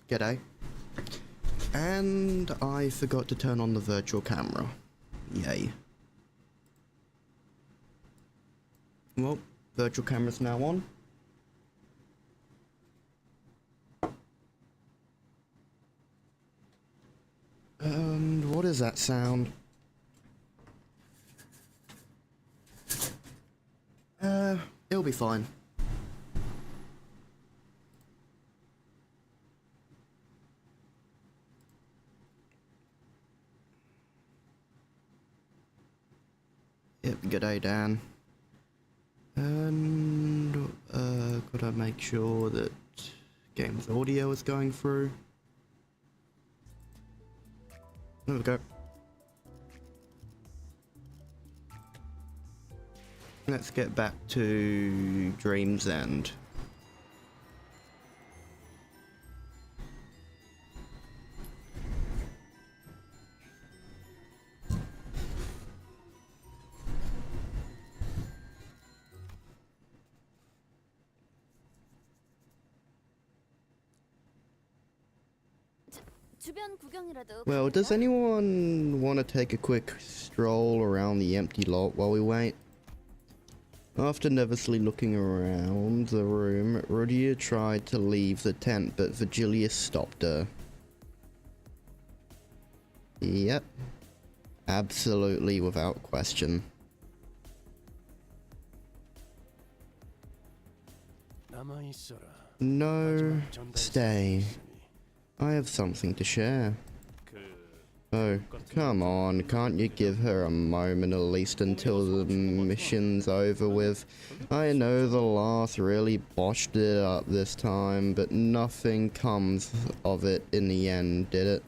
G'day. And I forgot to turn on the virtual camera. Yay. Well, virtual camera's now on. And what is that sound? It'll be fine. Yep, g'day Dan. And gotta make sure that game's audio is going through. There we go. Let's get back to Dream's End. Well, does anyone want to take a quick stroll around the empty lot while we wait? After nervously looking around the room, Rudia tried to leave the tent, but Virgilius stopped her. Yep. Absolutely without question. No, stay. I have something to share. Oh, come on, can't you give her a moment at least until the mission's over with? I know the last really botched it up this time, but nothing comes of it in the end, did it?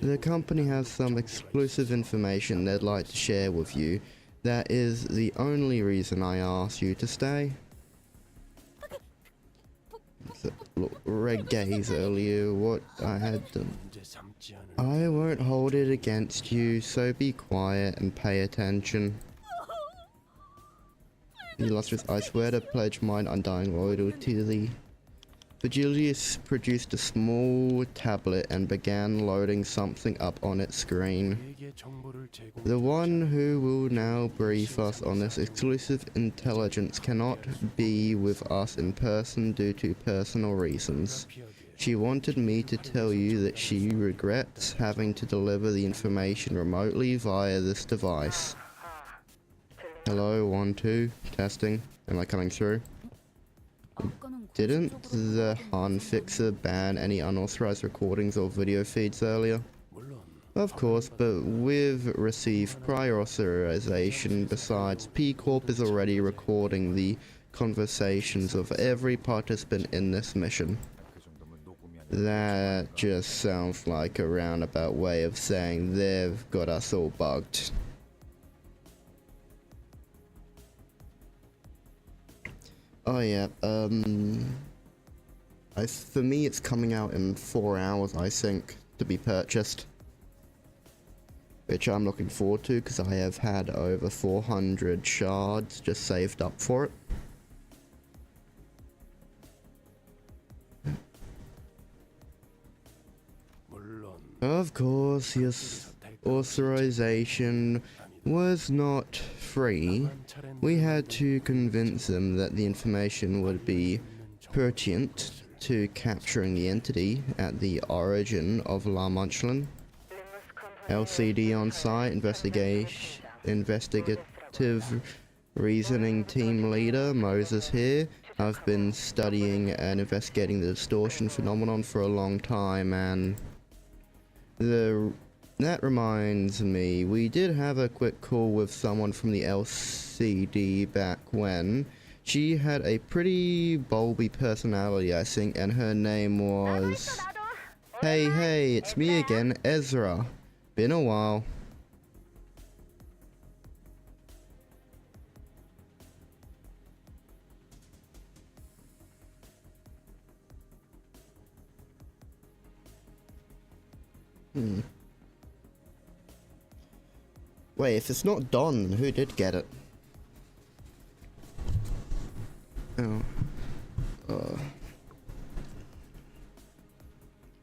The company has some exclusive information they'd like to share with you. That is the only reason I asked you to stay. Red gaze earlier, what I had done. I won't hold it against you, so be quiet and pay attention. Illustrious, I swear to pledge mine undying loyalty to thee. Virgilius produced a small tablet and began loading something up on its screen. The one who will now brief us on this exclusive intelligence cannot be with us in person due to personal reasons. She wanted me to tell you that she regrets having to deliver the information remotely via this device. Hello, 1, 2, testing. Am I coming through? Didn't the Han fixer ban any unauthorized recordings or video feeds earlier? Of course, but we've received prior authorization. Besides, P Corp is already recording the conversations of every participant in this mission. That just sounds like a roundabout way of saying they've got us all bugged. Oh yeah, for me it's coming out in 4 hours, I think, to be purchased. Which I'm looking forward to, because I have had over 400 shards just saved up for it. Of course, his authorization was not free. We had to convince them that the information would be pertinent to capturing the entity at the origin of La Munchlin. LCD on site, investigative reasoning team leader Moses here. I've been studying and investigating the distortion phenomenon for a long time, and that reminds me, we did have a quick call with someone from the LCD back when. She had a pretty bulby personality, I think, and her name was... Hey, it's me again, Ezra. Been a while. Wait, if it's not Don, who did get it? Oh.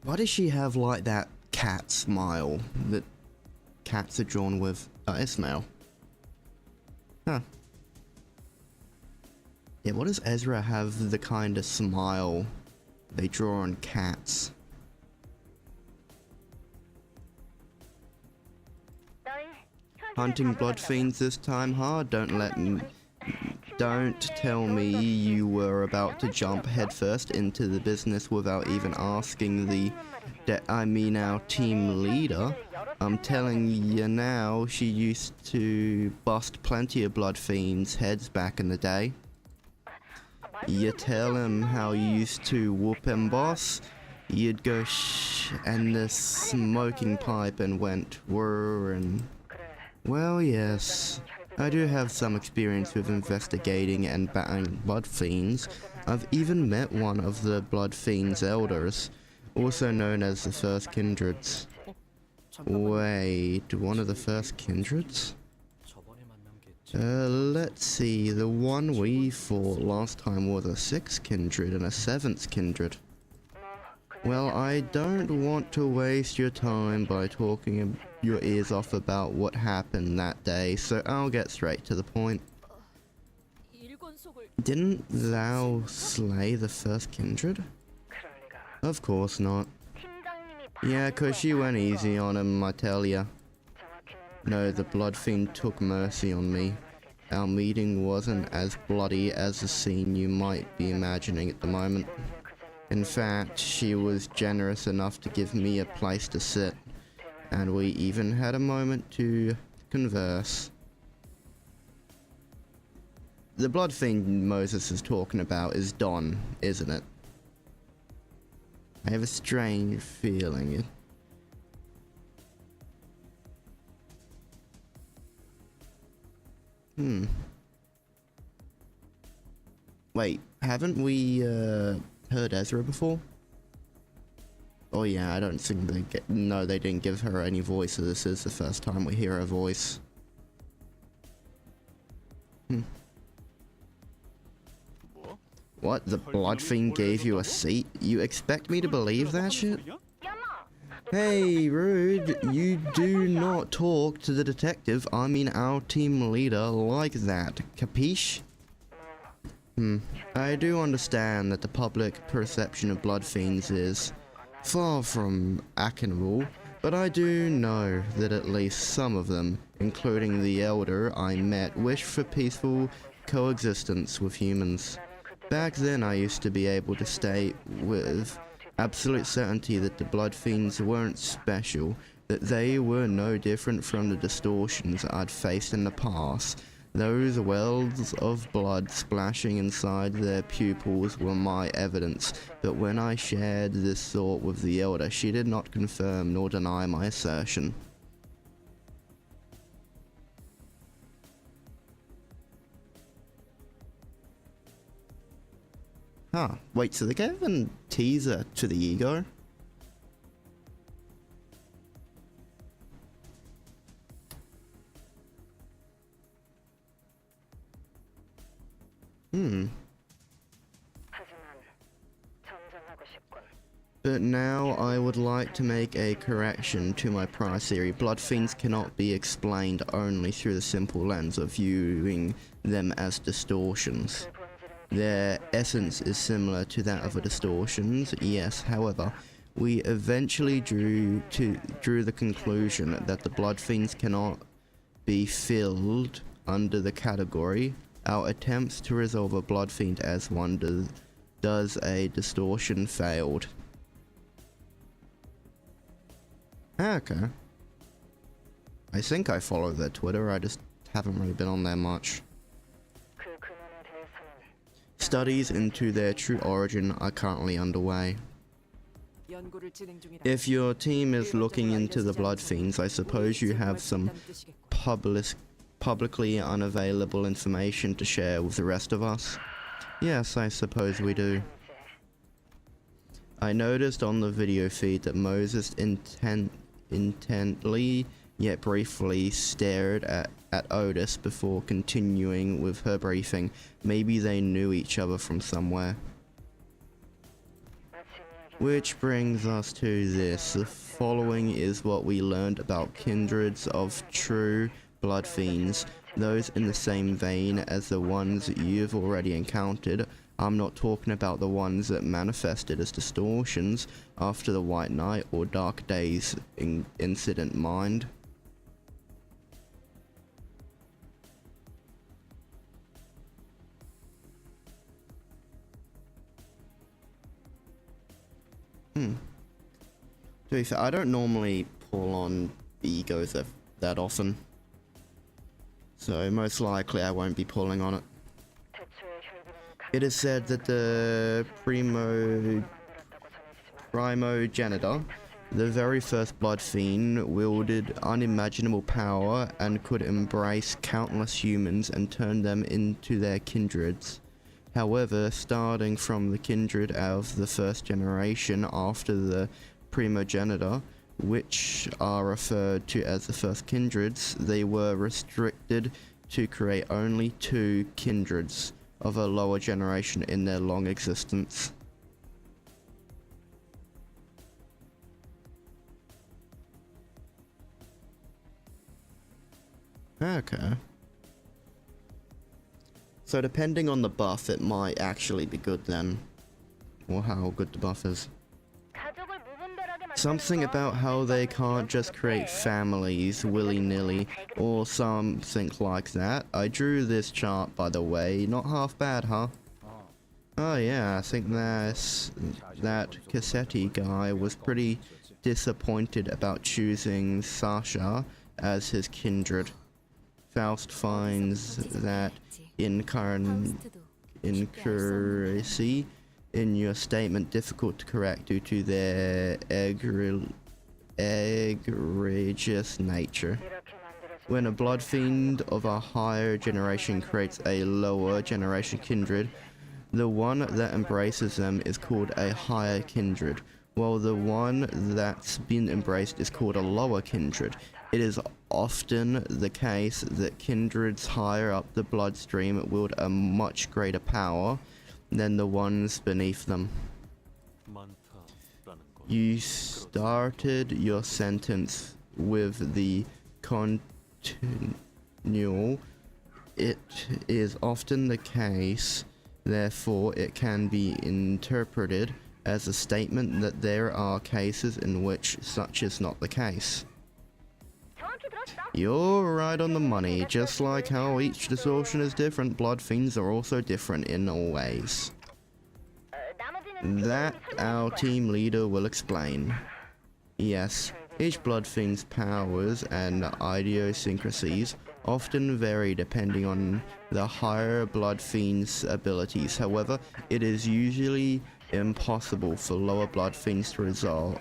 Why does she have like that cat smile that cats are drawn with? Ismail. Huh. Yeah, what does Ezra have the kind of smile they draw on cats? Hunting blood fiends this time, huh? Don't tell me you were about to jump headfirst into the business without even asking our team leader. I'm telling you now, she used to bust plenty of blood fiends' heads back in the day. You tell him how you used to whoop him, boss. You'd go shh and the smoking pipe and went whir and... Well, yes. I do have some experience with investigating and battling blood fiends. I've even met one of the blood fiends' elders, also known as the First Kindreds. Wait, one of the First Kindreds? Let's see, the one we fought last time was a 6th Kindred and a 7th Kindred. Well, I don't want to waste your time by talking your ears off about what happened that day, so I'll get straight to the point. Didn't thou slay the First Kindred? Of course not. Yeah, 'cause she went easy on him, I tell ya. No, the blood fiend took mercy on me. Our meeting wasn't as bloody as the scene you might be imagining at the moment. In fact, she was generous enough to give me a place to sit, and we even had a moment to converse. The blood fiend Moses is talking about is Don, isn't it? I have a strange feeling. Wait, haven't we heard Ezra before? Oh yeah, I don't think they didn't give her any voice, so this is the first time we hear her voice. What? The blood fiend gave you a seat? You expect me to believe that shit? Hey, rude, you do not talk to the detective, I mean our team leader, like that, capiche? I do understand that the public perception of blood fiends is far from actionable, but I do know that at least some of them, including the elder I met, wish for peaceful coexistence with humans. Back then I used to be able to state with absolute certainty that the blood fiends weren't special, that they were no different from the distortions I'd faced in the past. Those wells of blood splashing inside their pupils were my evidence, but when I shared this thought with the elder, she did not confirm nor deny my assertion. Huh, wait, so they gave a teaser to the ego? But now I would like to make a correction to my prior theory. Blood fiends cannot be explained only through the simple lens of viewing them as distortions. Their essence is similar to that of the distortions, yes, however, we eventually drew the conclusion that the blood fiends cannot be filled under the category. Our attempts to resolve a blood fiend as one does a distortion failed. Okay. I think I follow their Twitter, I just haven't really been on there much. Studies into their true origin are currently underway. If your team is looking into the blood fiends, I suppose you have some publicly unavailable information to share with the rest of us? Yes, I suppose we do. I noticed on the video feed that Moses intently yet briefly stared at Otis before continuing with her briefing. Maybe they knew each other from somewhere. Which brings us to this. The following is what we learned about kindreds of true blood fiends, those in the same vein as the ones you've already encountered. I'm not talking about the ones that manifested as distortions after the White Night or Dark Days incident, mind. To be fair, I don't normally pull on egos that often, so most likely I won't be pulling on it. It is said that the primogenitor, the very first blood fiend, wielded unimaginable power and could embrace countless humans and turn them into their kindreds. However, starting from the kindred of the first generation after the primogenitor, which are referred to as the first kindreds, they were restricted to create only 2 kindreds of a lower generation in their long existence. Okay. So depending on the buff, it might actually be good then, or how good the buff is. Something about how they can't just create families willy-nilly, or something like that. I drew this chart, by the way, not half bad, huh? Oh yeah, I think that Cassetti guy was pretty disappointed about choosing Sasha as his kindred. Faust finds that inaccuracy in your statement difficult to correct due to their egregious nature. When a blood fiend of a higher generation creates a lower generation kindred, the one that embraces them is called a higher kindred, while the one that's been embraced is called a lower kindred. It is often the case that kindreds higher up the bloodstream wield a much greater power than the ones beneath them. You started your sentence with the continual. It is often the case, therefore it can be interpreted as a statement that there are cases in which such is not the case. You're right on the money. Just like how each distortion is different, blood fiends are also different in all ways. That our team leader will explain. Yes, each blood fiend's powers and idiosyncrasies often vary depending on the higher blood fiend's abilities. However, it is usually impossible for lower blood fiends to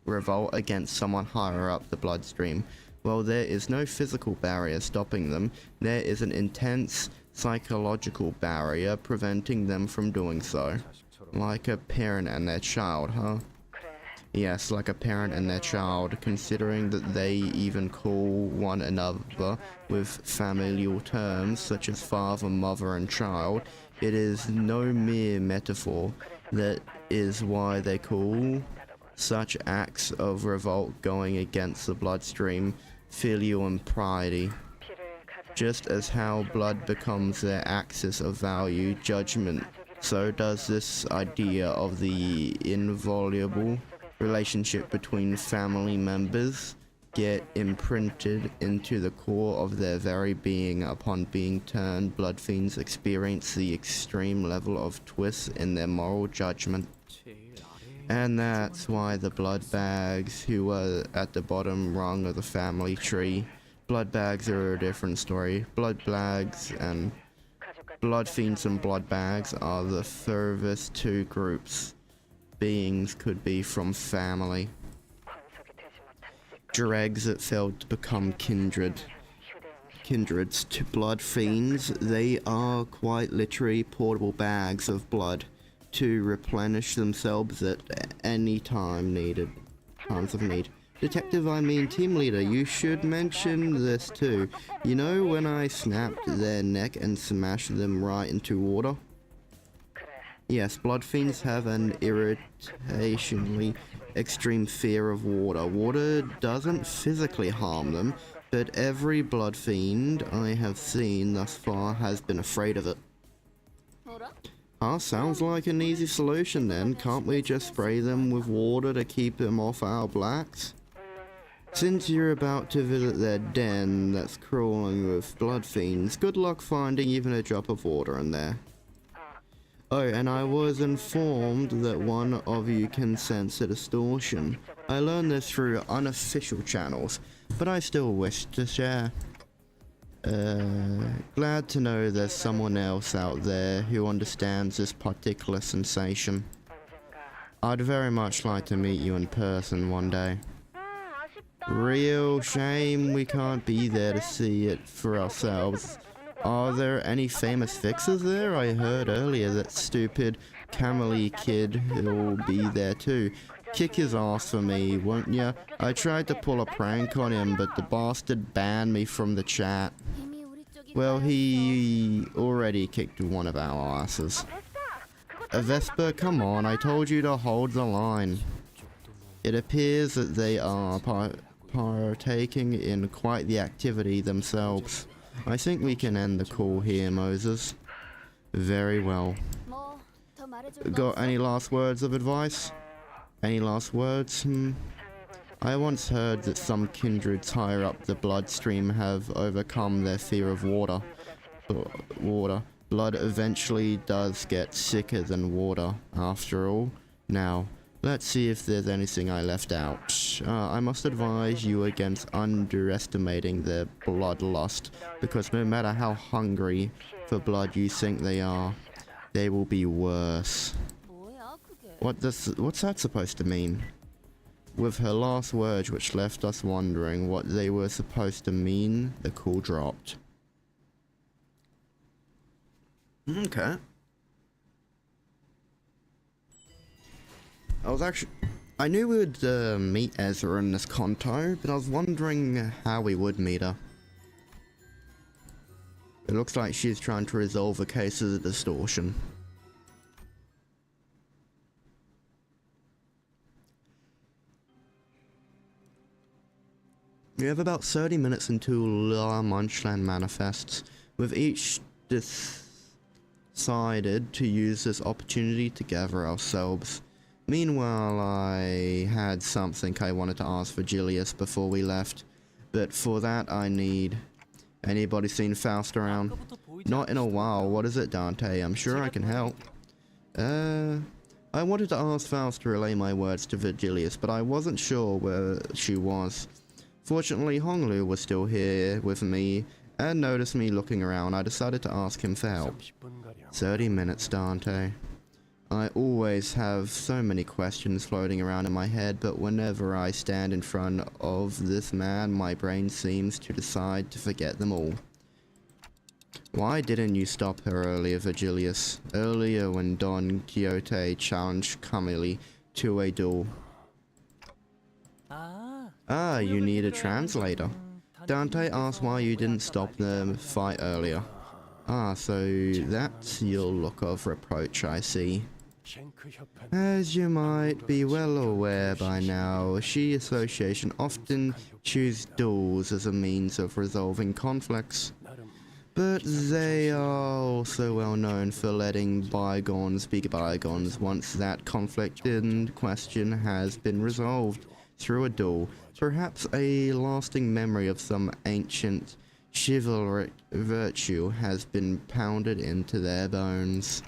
revolt against someone higher up the bloodstream. While there is no physical barrier stopping them, there is an intense psychological barrier preventing them from doing so. Like a parent and their child, huh? Yes, like a parent and their child, considering that they even call one another with familial terms such as father, mother, and child. It is no mere metaphor. That is why they call such acts of revolt going against the bloodstream filial impiety. Just as how blood becomes their axis of value, judgment, so does this idea of the inviolable relationship between family members get imprinted into the core of their very being. Upon being turned, blood fiends experience the extreme level of twists in their moral judgment. And that's why the blood bags, who are at the bottom rung of the family tree, blood bags are a different story. Blood bags and blood fiends and blood bags are the furthest 2 groups. Beings could be from family. Dregs that failed to become kindreds to blood fiends. They are quite literally portable bags of blood to replenish themselves at any times of need. Detective, I mean team leader, you should mention this too. You know when I snapped their neck and smashed them right into water? Yes, blood fiends have an irritatingly extreme fear of water. Water doesn't physically harm them, but every blood fiend I have seen thus far has been afraid of it. Ah, sounds like an easy solution then. Can't we just spray them with water to keep them off our blacks? Since you're about to visit their den that's crawling with blood fiends, good luck finding even a drop of water in there. Oh, and I was informed that one of you can sense a distortion. I learned this through unofficial channels, but I still wish to share. Glad to know there's someone else out there who understands this particular sensation. I'd very much like to meet you in person one day. Real shame we can't be there to see it for ourselves. Are there any famous fixers there? I heard earlier that stupid Camely kid will be there too. Kick his ass for me, won't ya? I tried to pull a prank on him, but the bastard banned me from the chat. Well, he already kicked one of our asses. A Vespa, come on, I told you to hold the line. It appears that they are partaking in quite the activity themselves. I think we can end the call here, Moses. Very well. Got any last words of advice? Any last words? I once heard that some kindreds higher up the bloodstream have overcome their fear of water. Blood eventually does get sicker than water, after all. Now, let's see if there's anything I left out. I must advise you against underestimating their bloodlust, because no matter how hungry for blood you think they are, they will be worse. What's that supposed to mean? With her last words, which left us wondering what they were supposed to mean, the call dropped. Okay. I knew we would meet Ezra in this conto, but I was wondering how we would meet her. It looks like she's trying to resolve a case of the distortion. We have about 30 minutes until our Munchland manifests, with each decided to use this opportunity to gather ourselves. Meanwhile, I had something I wanted to ask Virgilius before we left, but for that I need... Anybody seen Faust around? Not in a while. What is it, Dante? I'm sure I can help. I wanted to ask Faust to relay my words to Virgilius, but I wasn't sure where she was. Fortunately, Honglu was still here with me and noticed me looking around. I decided to ask him for help. 30 minutes, Dante. I always have so many questions floating around in my head, but whenever I stand in front of this man, my brain seems to decide to forget them all. Why didn't you stop her earlier, Virgilius? Earlier when Don Quixote challenged Camille to a duel. Ah, you need a translator. Dante asked why you didn't stop the fight earlier. Ah, so that's your look of reproach, I see. As you might be well aware by now, Shi Association often choose duels as a means of resolving conflicts. But they are also well known for letting bygones be bygones once that conflict in question has been resolved through a duel. Perhaps a lasting memory of some ancient chivalric virtue has been pounded into their bones.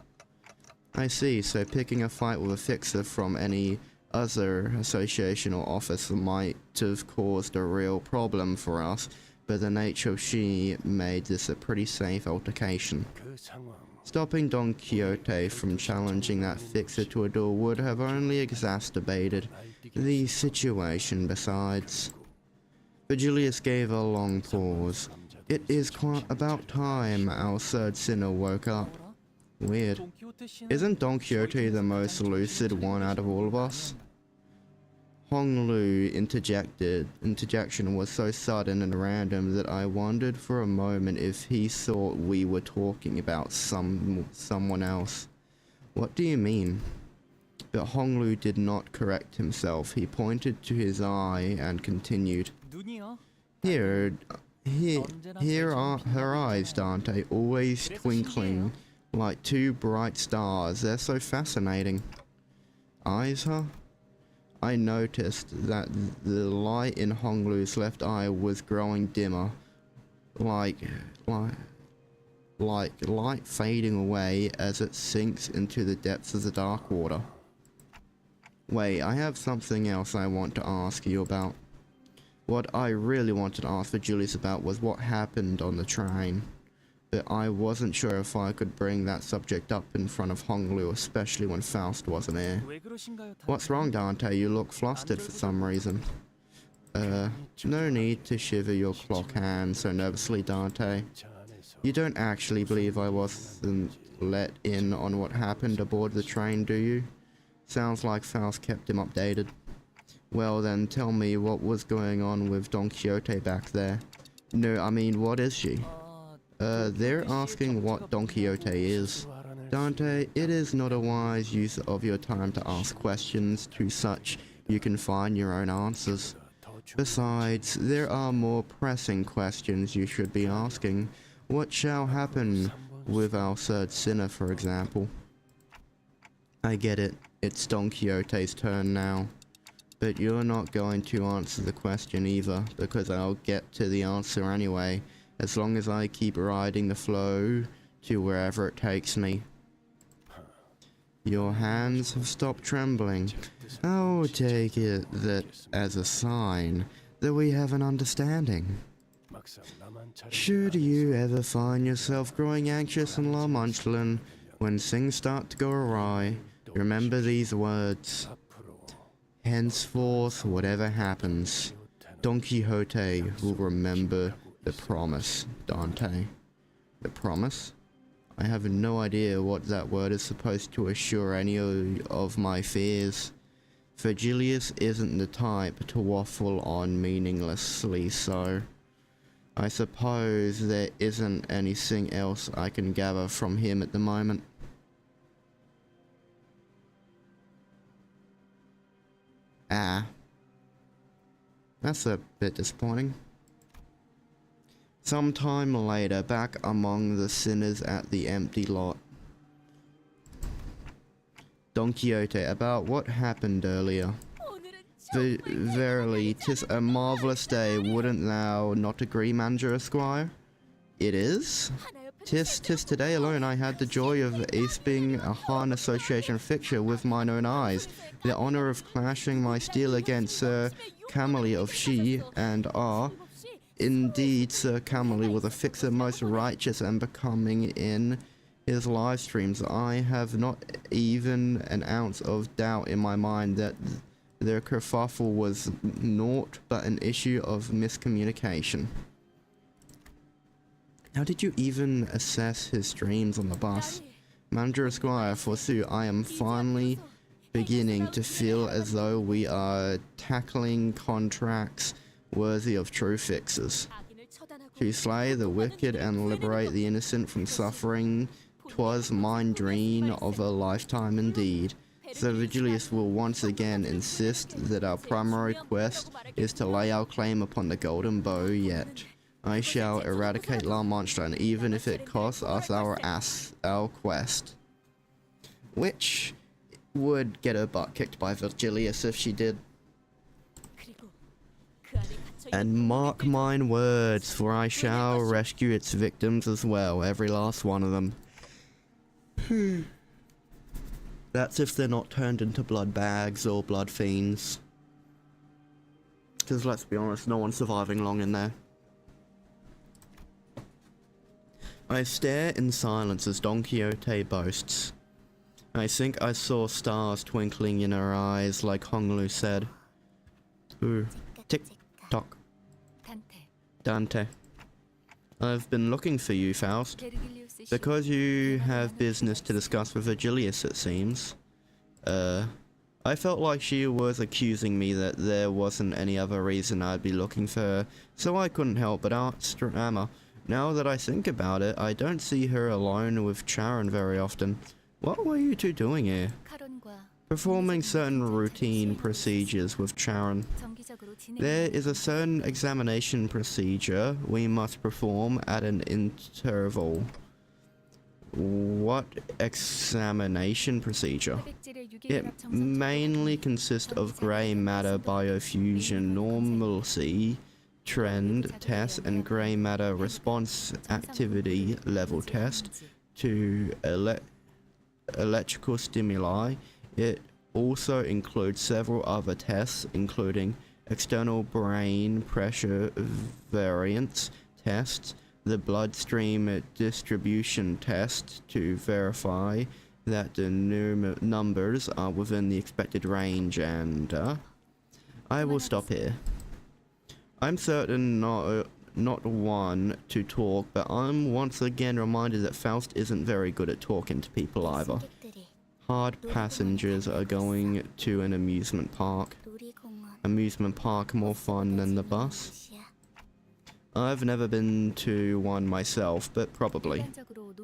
I see, so picking a fight with a fixer from any other association or office might have caused a real problem for us, but the nature of Shi made this a pretty safe altercation. Stopping Don Quixote from challenging that fixer to a duel would have only exacerbated the situation besides. Virgilius gave a long pause. It is quite about time our third sinner woke up. Weird. Isn't Don Quixote the most lucid one out of all of us? Honglu's interjection was so sudden and random that I wondered for a moment if he thought we were talking about someone else. What do you mean? But Honglu did not correct himself. He pointed to his eye and continued. Here are her eyes, Dante, always twinkling like two bright stars. They're so fascinating. Eyes, huh? I noticed that the light in Honglu's left eye was growing dimmer, like light fading away as it sinks into the depths of the dark water. Wait, I have something else I want to ask you about. What I really wanted to ask Julius about was what happened on the train, but I wasn't sure if I could bring that subject up in front of Honglu, especially when Faust wasn't here. What's wrong, Dante? You look flustered for some reason. No need to shiver your clock hand so nervously, Dante. You don't actually believe I wasn't let in on what happened aboard the train, do you? Sounds like Faust kept him updated. Well then, tell me what was going on with Don Quixote back there. No, I mean, what is she? They're asking what Don Quixote is. Dante, it is not a wise use of your time to ask questions to such you can find your own answers. Besides, there are more pressing questions you should be asking. What shall happen with our third sinner, for example? I get it. It's Don Quixote's turn now. But you're not going to answer the question either, because I'll get to the answer anyway, as long as I keep riding the flow to wherever it takes me. Your hands have stopped trembling. I'll take it that as a sign that we have an understanding. Should you ever find yourself growing anxious and lamentulent when things start to go awry, remember these words. Henceforth, whatever happens, Don Quixote will remember the promise, Dante. The promise? I have no idea what that word is supposed to assure any of my fears. Virgilius isn't the type to waffle on meaninglessly, so I suppose there isn't anything else I can gather from him at the moment. Ah. That's a bit disappointing. Sometime later, back among the sinners at the empty lot. Don Quixote, about what happened earlier. Verily, 'tis a marvellous day, wouldn't thou not agree, Manager Esquire? It is? 'Tis today alone I had the joy of asping a Han Association fixture with mine own eyes, the honour of clashing my steel against Sir Camely of She, and indeed, Sir Camely was a fixer most righteous and becoming in his live streams. I have not even an ounce of doubt in my mind that their kerfuffle was naught but an issue of miscommunication. How did you even assess his streams on the bus? Manager Esquire, forsooth, I am finally beginning to feel as though we are tackling contracts worthy of true fixers. To slay the wicked and liberate the innocent from suffering, 'twas mine dream of a lifetime indeed. So Virgilius will once again insist that our primary quest is to lay our claim upon the golden bow yet. I shall eradicate La Mancha, even if it costs us our quest. Which would get her butt kicked by Virgilius if she did. And mark mine words, for I shall rescue its victims as well, every last one of them. That's if they're not turned into blood bags or blood fiends. Because let's be honest, no one's surviving long in there. I stare in silence as Don Quixote boasts. I think I saw stars twinkling in her eyes, like Honglu said. Ooh. Tick-tock. Dante. I've been looking for you, Faust. Because you have business to discuss with Virgilius, it seems. I felt like she was accusing me that there wasn't any other reason I'd be looking for her, so I couldn't help but ask Emma. Now that I think about it, I don't see her alone with Charon very often. What were you two doing here? Performing certain routine procedures with Charon. There is a certain examination procedure we must perform at an interval. What examination procedure? It mainly consists of grey matter biofusion normalcy trend test and grey matter response activity level test to electrical stimuli. It also includes several other tests, including external brain pressure variance tests, the bloodstream distribution test to verify that the numbers are within the expected range, and I will stop here. I'm certain not one to talk, but I'm once again reminded that Faust isn't very good at talking to people either. Hard passengers are going to an amusement park. Amusement park more fun than the bus? I've never been to one myself, but probably.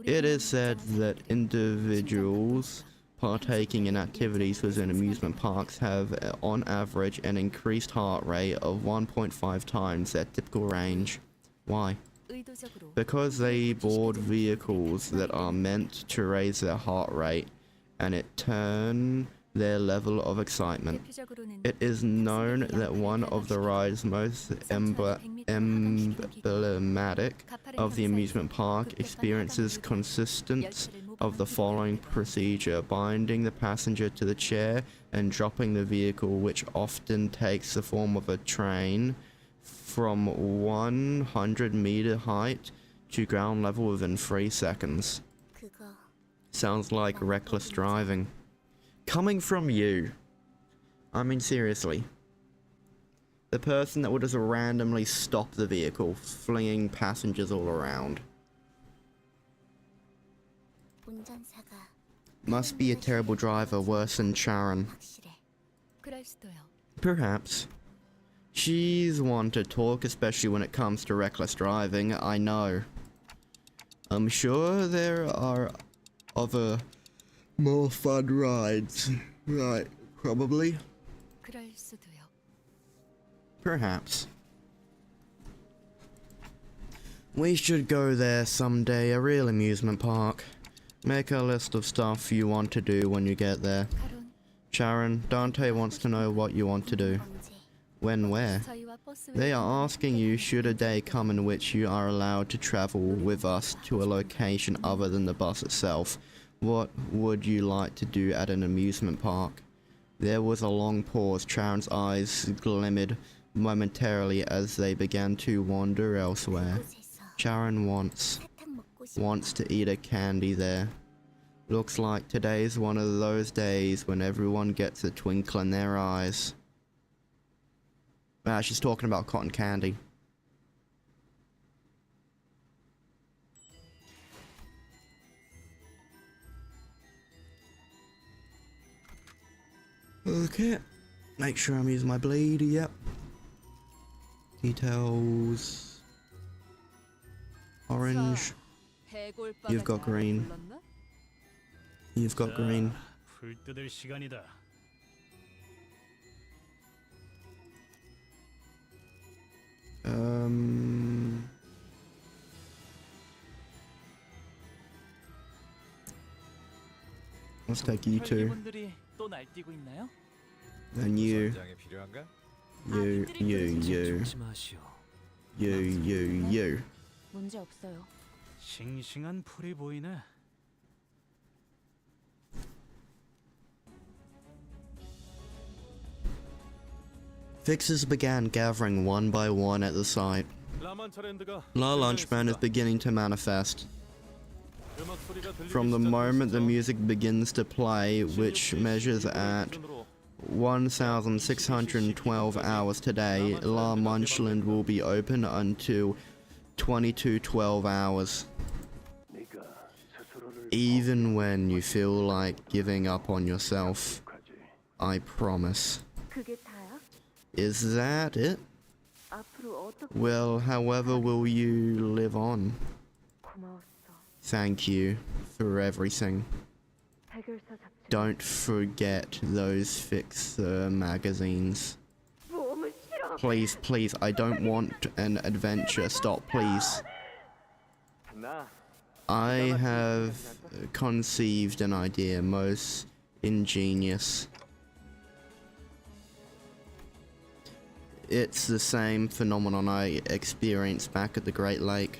It is said that individuals partaking in activities within amusement parks have, on average, an increased heart rate of 1.5 times their typical range. Why? Because they board vehicles that are meant to raise their heart rate, and it turn their level of excitement. It is known that one of the ride's most emblematic of the amusement park experiences consistence of the following procedure: binding the passenger to the chair and dropping the vehicle, which often takes the form of a train, from 100-meter height to ground level within 3 seconds. Sounds like reckless driving. Coming from you. I mean, seriously. The person that would just randomly stop the vehicle, flinging passengers all around. Must be a terrible driver, worse than Charon. Perhaps. She's one to talk, especially when it comes to reckless driving, I know. I'm sure there are other more fun rides. Right, probably. Perhaps. We should go there someday, a real amusement park. Make a list of stuff you want to do when you get there. Sharon, Dante wants to know what you want to do. When, where? They are asking you, should a day come in which you are allowed to travel with us to a location other than the bus itself, what would you like to do at an amusement park? There was a long pause. Sharon's eyes glimmered momentarily as they began to wander elsewhere. Sharon wants to eat a candy there. Looks like today's one of those days when everyone gets a twinkle in their eyes. Ah, she's talking about cotton candy. Okay. Make sure I'm using my blade, yep. Details. Orange. You've got green. You've got green. Let's take you two. And you. You. 문제 없어요. 싱싱한 풀이 보이네. Fixers began gathering one by one at the site. La Lunchman is beginning to manifest. From the moment the music begins to play, which measures at 1,612 hours today, La Munchland will be open until 2212 hours. Even when you feel like giving up on yourself, I promise. Is that it? Well, however will you live on? Thank you for everything. Don't forget those fixer magazines. Please, please, I don't want an adventure. Stop, please. I have conceived an idea most ingenious. It's the same phenomenon I experienced back at the Great Lake,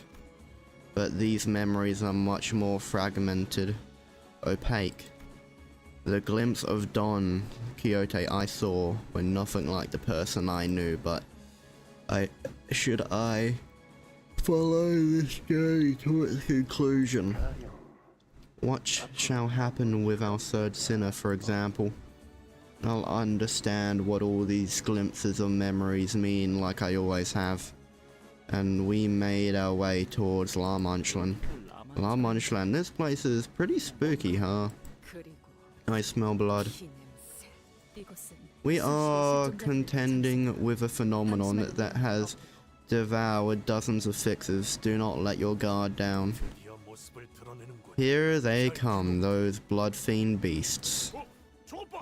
but these memories are much more fragmented, opaque. The glimpse of Don Quixote I saw were nothing like the person I knew, but should I follow this journey to its conclusion? What shall happen with our third sinner, for example? I'll understand what all these glimpses of memories mean, like I always have. And we made our way towards La Manchelan. La Manchelan, this place is pretty spooky, huh? I smell blood. We are contending with a phenomenon that has devoured dozens of fixers. Do not let your guard down. Here they come, those blood fiend beasts.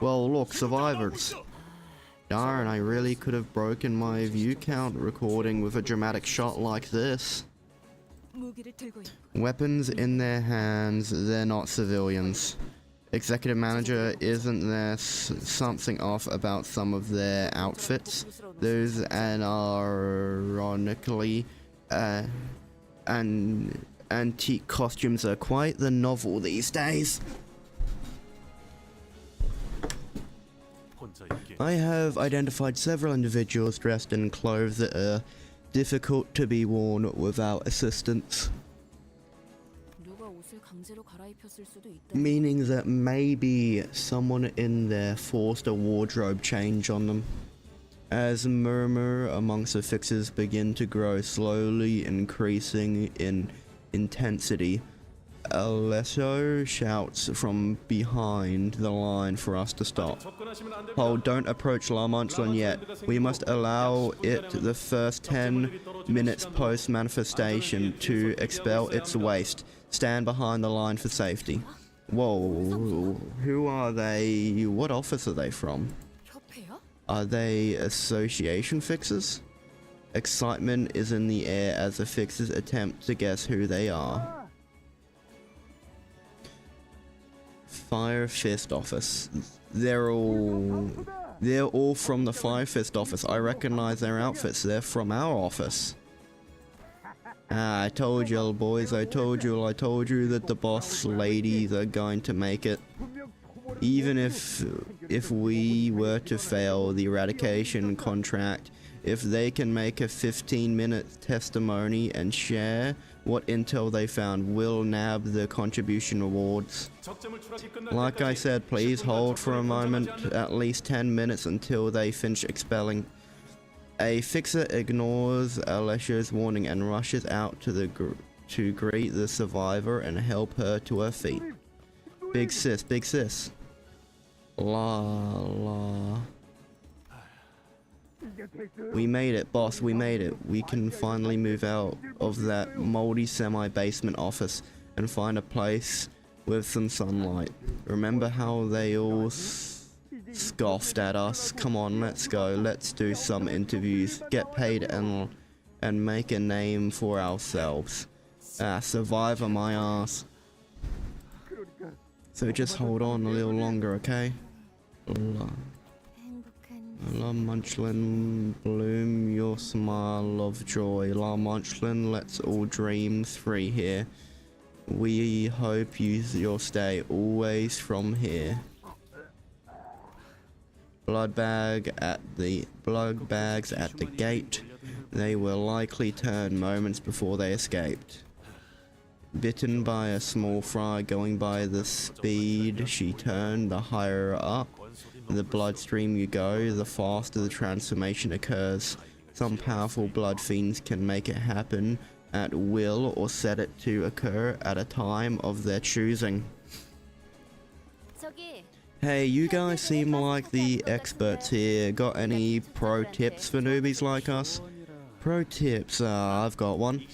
Well, look, survivors. Darn, I really could have broken my view count recording with a dramatic shot like this. Weapons in their hands, they're not civilians. Executive manager, isn't there something off about some of their outfits? Those ironically antique costumes are quite the novel these days. I have identified several individuals dressed in clothes that are difficult to be worn without assistance. Meaning that maybe someone in there forced a wardrobe change on them. As murmur amongst the fixers begin to grow, slowly increasing in intensity, Alessio shouts from behind the line for us to stop. Hold, don't approach La Manchelan yet. We must allow it the first 10 minutes post-manifestation to expel its waste. Stand behind the line for safety. Whoa, who are they? What office are they from? Are they association fixers? Excitement is in the air as the fixers attempt to guess who they are. Fire Fist office. They're all from the Fire Fist office. I recognize their outfits. They're from our office. I told you, boys. I told you that the boss ladies are going to make it. Even if we were to fail the eradication contract, if they can make a 15-minute testimony and share what intel they found, we'll nab the contribution awards. Like I said, please hold for a moment, at least 10 minutes until they finish expelling. A fixer ignores Alessio's warning and rushes out to greet the survivor and help her to her feet. Big sis, big sis. La. We made it, boss, we made it. We can finally move out of that moldy semi-basement office and find a place with some sunlight. Remember how they all scoffed at us? Come on, let's go. Let's do some interviews, get paid and make a name for ourselves. Survivor my ass. So just hold on a little longer, okay? La Manchelan, bloom your smile of joy. La Manchelan, let's all dream free here. We hope you'll stay always from here. Blood bags at the gate. They were likely turned moments before they escaped. Bitten by a small fry going by the speed she turned, the higher up the bloodstream you go, the faster the transformation occurs. Some powerful blood fiends can make it happen at will or set it to occur at a time of their choosing. Hey, you guys seem like the experts here. Got any pro tips for newbies like us? Pro tips, I've got one.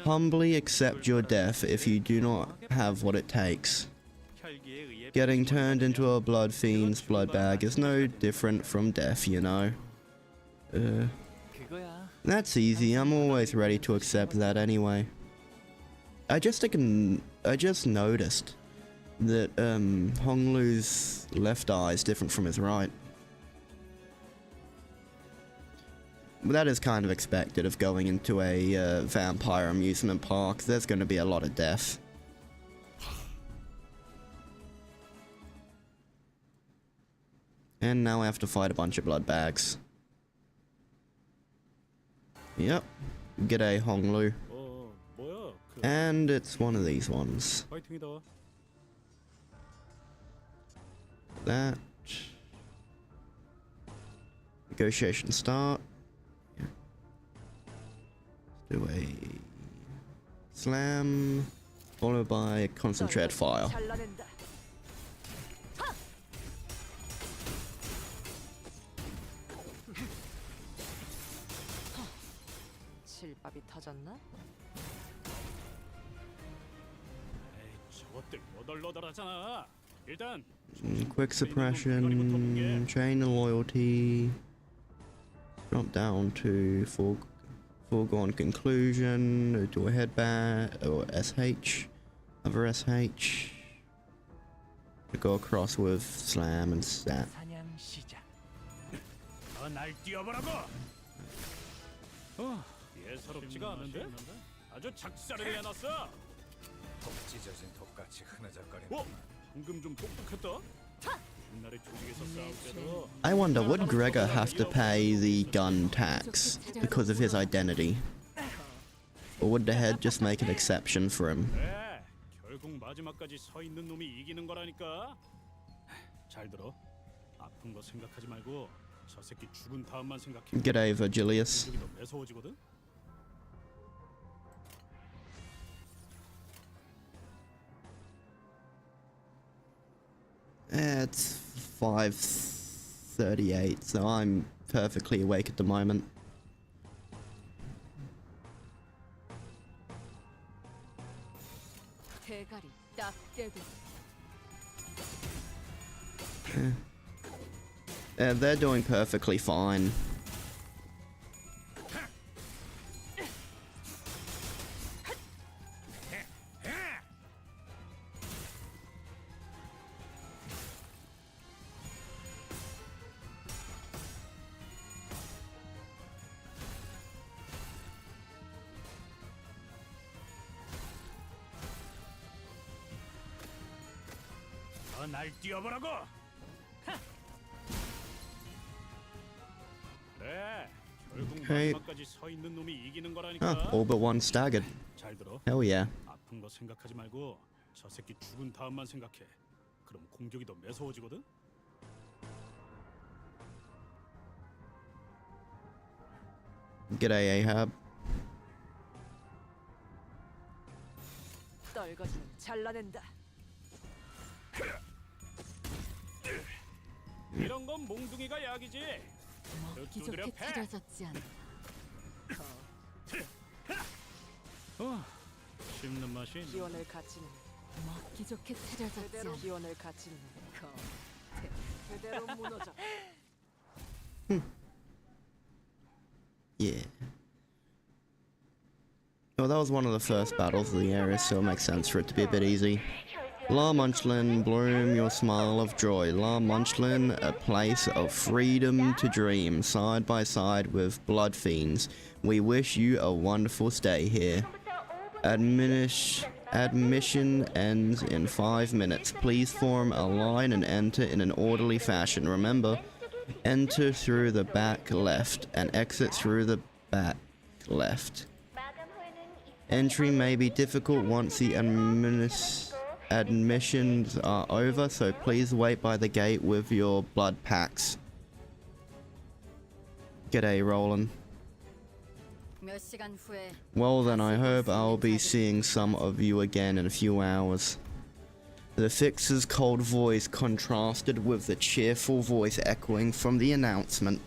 Humbly accept your death if you do not have what it takes. Getting turned into a blood fiend's blood bag is no different from death, you know. That's easy, I'm always ready to accept that anyway. I just noticed that Honglu's left eye is different from his right. That is kind of expected of going into a vampire amusement park. There's going to be a lot of death. And now I have to fight a bunch of blood bags. Yep. G'day, Honglu. And it's one of these ones. That. Negotiation start. Yeah. Do a slam, followed by concentrate fire. 실밥이 터졌나? 저것들 너덜너덜하잖아. 일단 Quick suppression, chain of loyalty, drop down to foregone conclusion, do a headbat, or SH, other SH, go across with slam and stat. 사냥 시작. 날 뛰어보라고. 예사롭지가 않은데? 아주 작사를 해놨어. 독 찢어진 독같이 흐느적거리는. 방금 좀 똑똑했다. 옛날에 조직에서 싸울 때도. I wonder, would Gregor have to pay the gun tax because of his identity? Or would the head just make an exception for him? 그래, 결국 마지막까지 서 있는 놈이 이기는 거라니까. 잘 들어. 아픈 거 생각하지 말고 저 새끼 죽은 다음만 생각해. G'day, Virgilius. 공격이 더 매서워지거든. It's 5:38, so I'm perfectly awake at the moment. 대가리 딱 떼고. They're doing perfectly fine. 날 뛰어보라고. 그래, 결국 Okay. 마지막까지 서 있는 놈이 이기는 거라니까. All but one staggered. 잘 들어. Hell yeah. 아픈 거 생각하지 말고 저 새끼 죽은 다음만 생각해. 그럼 공격이 더 매서워지거든. G'day, Ahab. 떨거지는 잘라낸다. 이런 건 몽둥이가 약이지. 먹기 좋게 차려졌지 않나. 씹는 맛이. 기원을 갖추는 먹기 좋게 차려졌지 않나. 기원을 갖추는 그대로 무너져. Yeah. Well, that was one of the first battles of the area, so it makes sense for it to be a bit easy. La Munchlin, bloom your smile of joy. La Munchlin, a place of freedom to dream, side by side with blood fiends. We wish you a wonderful stay here. Admission ends in 5 minutes. Please form a line and enter in an orderly fashion. Remember, enter through the back left and exit through the back left. Entry may be difficult once the admissions are over, so please wait by the gate with your blood packs. G'day, Roland. Well then, I hope I'll be seeing some of you again in a few hours. The fixer's cold voice contrasted with the cheerful voice echoing from the announcement.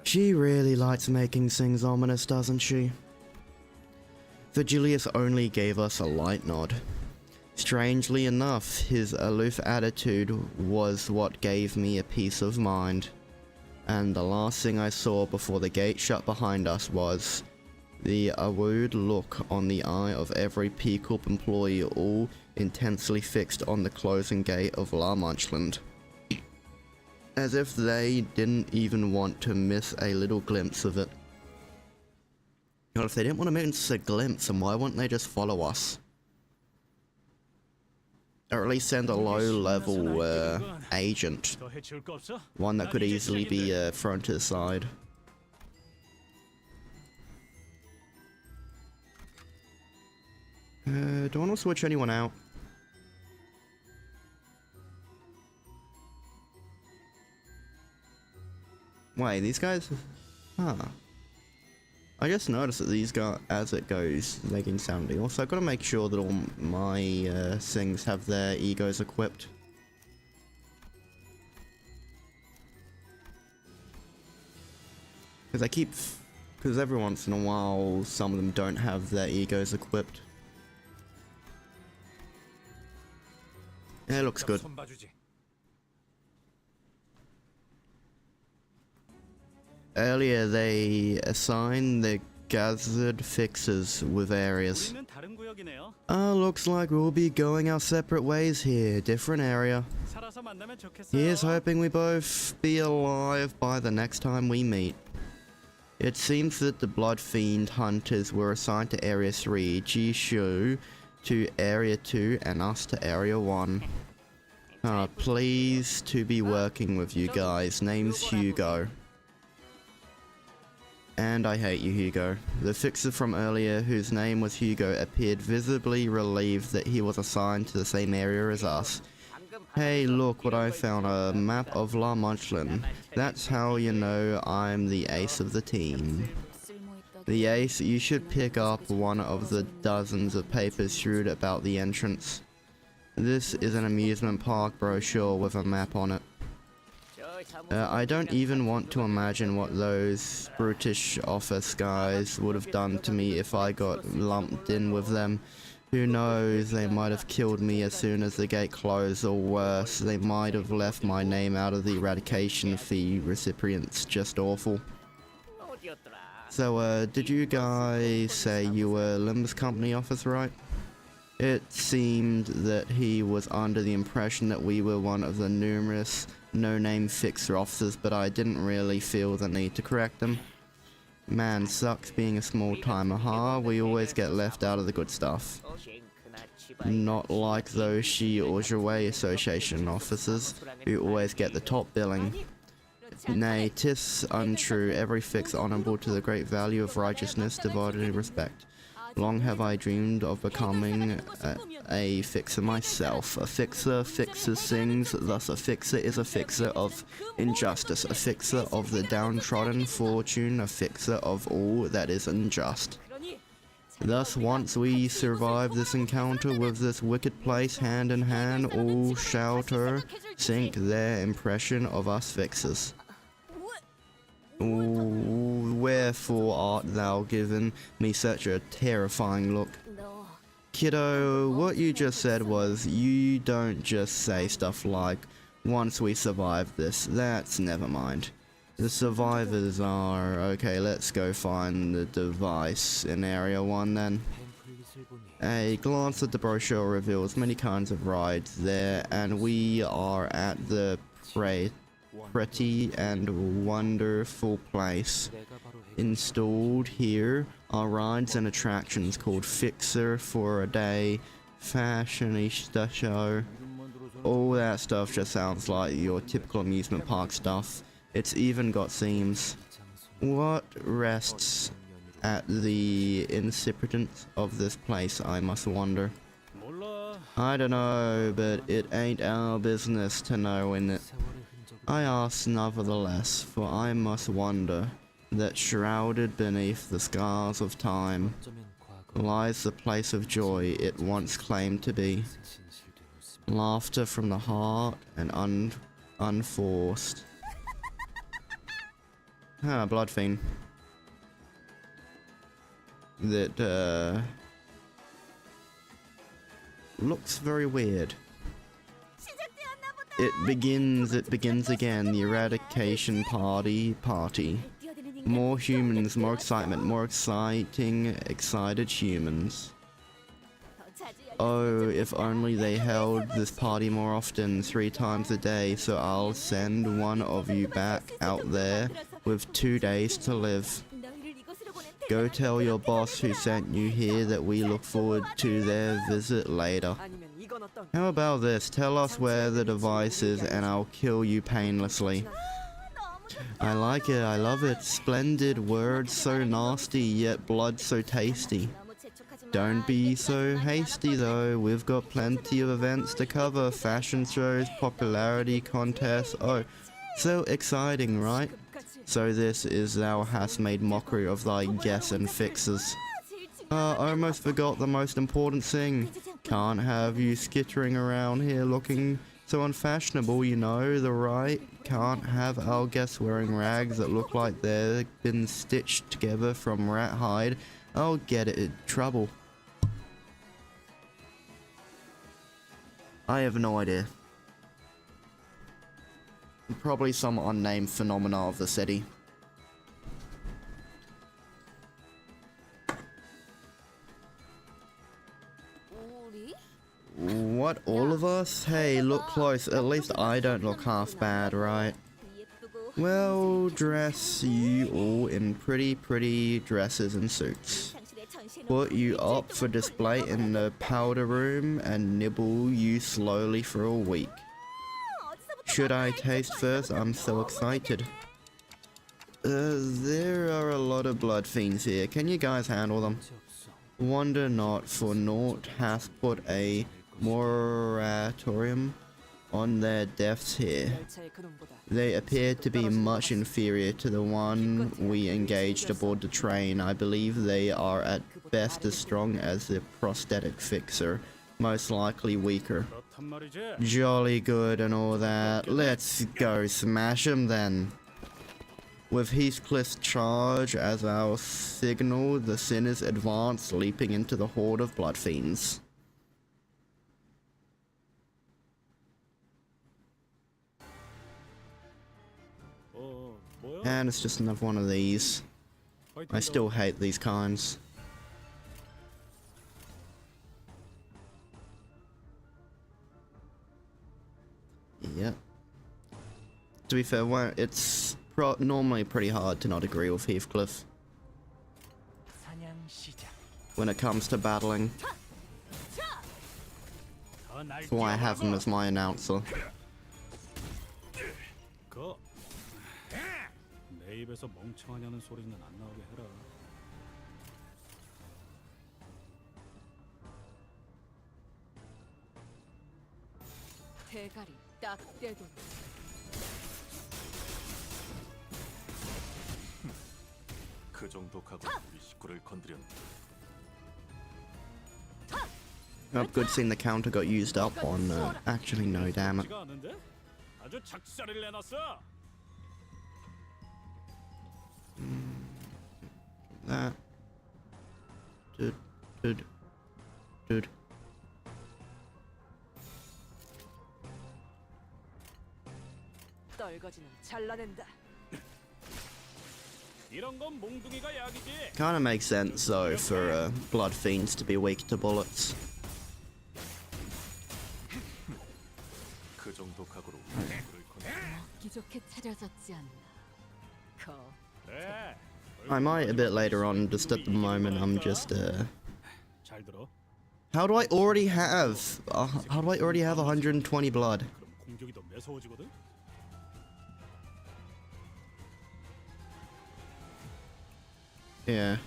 She really likes making things ominous, doesn't she? Virgilius only gave us a light nod. Strangely enough, his aloof attitude was what gave me a peace of mind. And the last thing I saw before the gate shut behind us was the awed look on the eye of every P Corp employee, all intensely fixed on the closing gate of La Munchland. As if they didn't even want to miss a little glimpse of it. God, if they didn't want to miss a glimpse, then why wouldn't they just follow us? Or at least send a low-level agent. 더 해치울 거 없어? One that could 난 이제 easily be 시작인데. thrown to the side. Do I want to switch anyone out? Wait, these guys? Huh. I just noticed that these guys, as it goes, making sounding. Also, I've got to make sure that all my things have their egos equipped. Because every once in a while, some of them don't have their egos equipped. Yeah, it looks good. 손봐주지. Earlier, they assigned the gathered fixers with areas. 우리는 다른 구역이네요. Looks like we'll be going our separate ways here. Different area. 살아서 만나면 좋겠어요. Here's hoping we both be alive by the next time we meet. It seems that the Blood Fiend hunters were assigned to Area 3, Jishu to Area 2, and us to Area 1. Pleased to be working with you guys. Name's Hugo. And I hate you, Hugo. The fixer from earlier, whose name was Hugo, appeared visibly relieved that he was assigned to the same area as us. Hey, look what I found, a map of La Munchland. That's how you know I'm the ace of the team. The ace, you should pick up one of the dozens of papers strewed about the entrance. This is an amusement park brochure with a map on it. I don't even want to imagine what those brutish office guys would have done to me if I got lumped in with them. Who knows, they might have killed me as soon as the gate closed, or worse, they might have left my name out of the eradication fee recipients. Just awful. So, did you guys say you were Limbus Company office, right? It seemed that he was under the impression that we were one of the numerous no-name fixer officers, but I didn't really feel the need to correct him. Man, sucks being a small-timer, huh? We always get left out of the good stuff. Not like those Shi or Jouet Association officers, who always get the top billing. Nay, 'tis untrue, every fixer honourable to the great value of righteousness, devoted in respect. Long have I dreamed of becoming a fixer myself. A fixer fixes things, thus a fixer is a fixer of injustice, a fixer of the downtrodden fortune, a fixer of all that is unjust. Thus, once we survive this encounter with this wicked place hand in hand, all shall sink their impression of us fixers. Wherefore art thou given me such a terrifying look? Kiddo, what you just said was, you don't just say stuff like, once we survive this, that's never mind. The survivors are, okay, let's go find the device in Area 1 then. A glance at the brochure reveals many kinds of rides there, and we are at the pretty and wonderful place. Installed here are rides and attractions called Fixer for a Day, Fashionista Show. All that stuff just sounds like your typical amusement park stuff. It's even got themes. What rests at the insipidance of this place, I must wonder. I don't know, but it ain't our business to know, innit? I ask nevertheless, for I must wonder that shrouded beneath the scars of time lies the place of joy it once claimed to be. Laughter from the heart and unforced. Blood Fiend. That, looks very weird. It begins again, the eradication party. More humans, more excitement, more excited humans. Oh, if only they held this party more often, 3 times a day, so I'll send one of you back out there with 2 days to live. Go tell your boss who sent you here that we look forward to their visit later. How about this? Tell us where the device is and I'll kill you painlessly. I like it, I love it. Splendid words, so nasty, yet blood so tasty. Don't be so hasty though, we've got plenty of events to cover. Fashion shows, popularity contests, oh, so exciting, right? So this is thou hast made mockery of thy guess and fixes. I almost forgot the most important thing. Can't have you skittering around here looking so unfashionable, you know, the right? Can't have our guests wearing rags that look like they've been stitched together from rat hide. I'll get it in trouble. I have no idea. Probably some unnamed phenomena of the city. What, all of us? Hey, look close. At least I don't look half bad, right? Well, dress you all in pretty dresses and suits. Put you up for display in the powder room and nibble you slowly for a week. Should I taste first? I'm so excited. There are a lot of blood fiends here. Can you guys handle them? Wonder not, for naught hath put a moratorium on their deaths here. They appear to be much inferior to the one we engaged aboard the train. I believe they are at best as strong as the prosthetic fixer, most likely weaker. Jolly good and all that. Let's go smash 'em then. With Heathcliff's charge as our signal, the sinners advance, leaping into the horde of blood fiends. And it's just another one of these. I still hate these kinds. Yep. To be fair, it's normally pretty hard to not agree with Heathcliff when it comes to battling. That's why I have him as my announcer. 내 입에서 멍청하냐는 소리는 안 나오게 해라. 대가리 딱 떼도. 그 정도 각오로 우리 식구를 건드렸네. Oh, good seeing the counter got used up on. Actually, no, damn it. 아주 작살을 내놨어. That. Dude. 떨거지는 잘라낸다. 이런 건 몽둥이가 약이지. Kinda makes sense though for blood fiends to be weak to bullets. 그 정도 각오로 우리 식구를 건드렸네. 먹기 좋게 차려졌지 않나. 그래. I might a bit later on, just at the moment I'm just 잘 들어. how do I already have 120 blood? 그럼 공격이 더 매서워지거든. Yeah.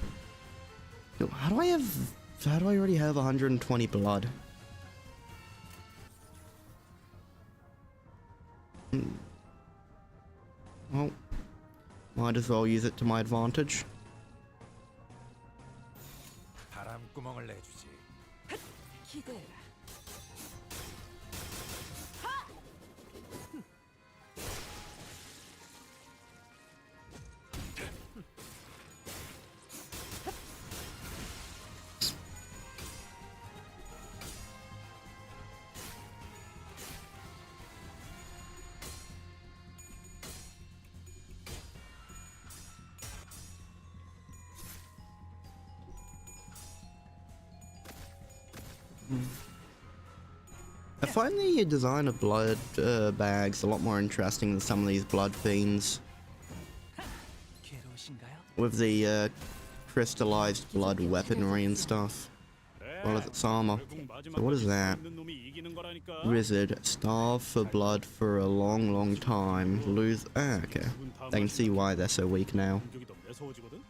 Yo, how do I already have 120 blood? Well, might as well use it to my advantage. 바람구멍을 내주지. 기대해라. I find the design of blood bags a lot more interesting than some of these blood fiends. With the crystallized blood weaponry and stuff. Well, as its armor. So what is that? Wizard. Starve for blood for a long, long time. Lose... Ah, okay. I can see why they're so weak now.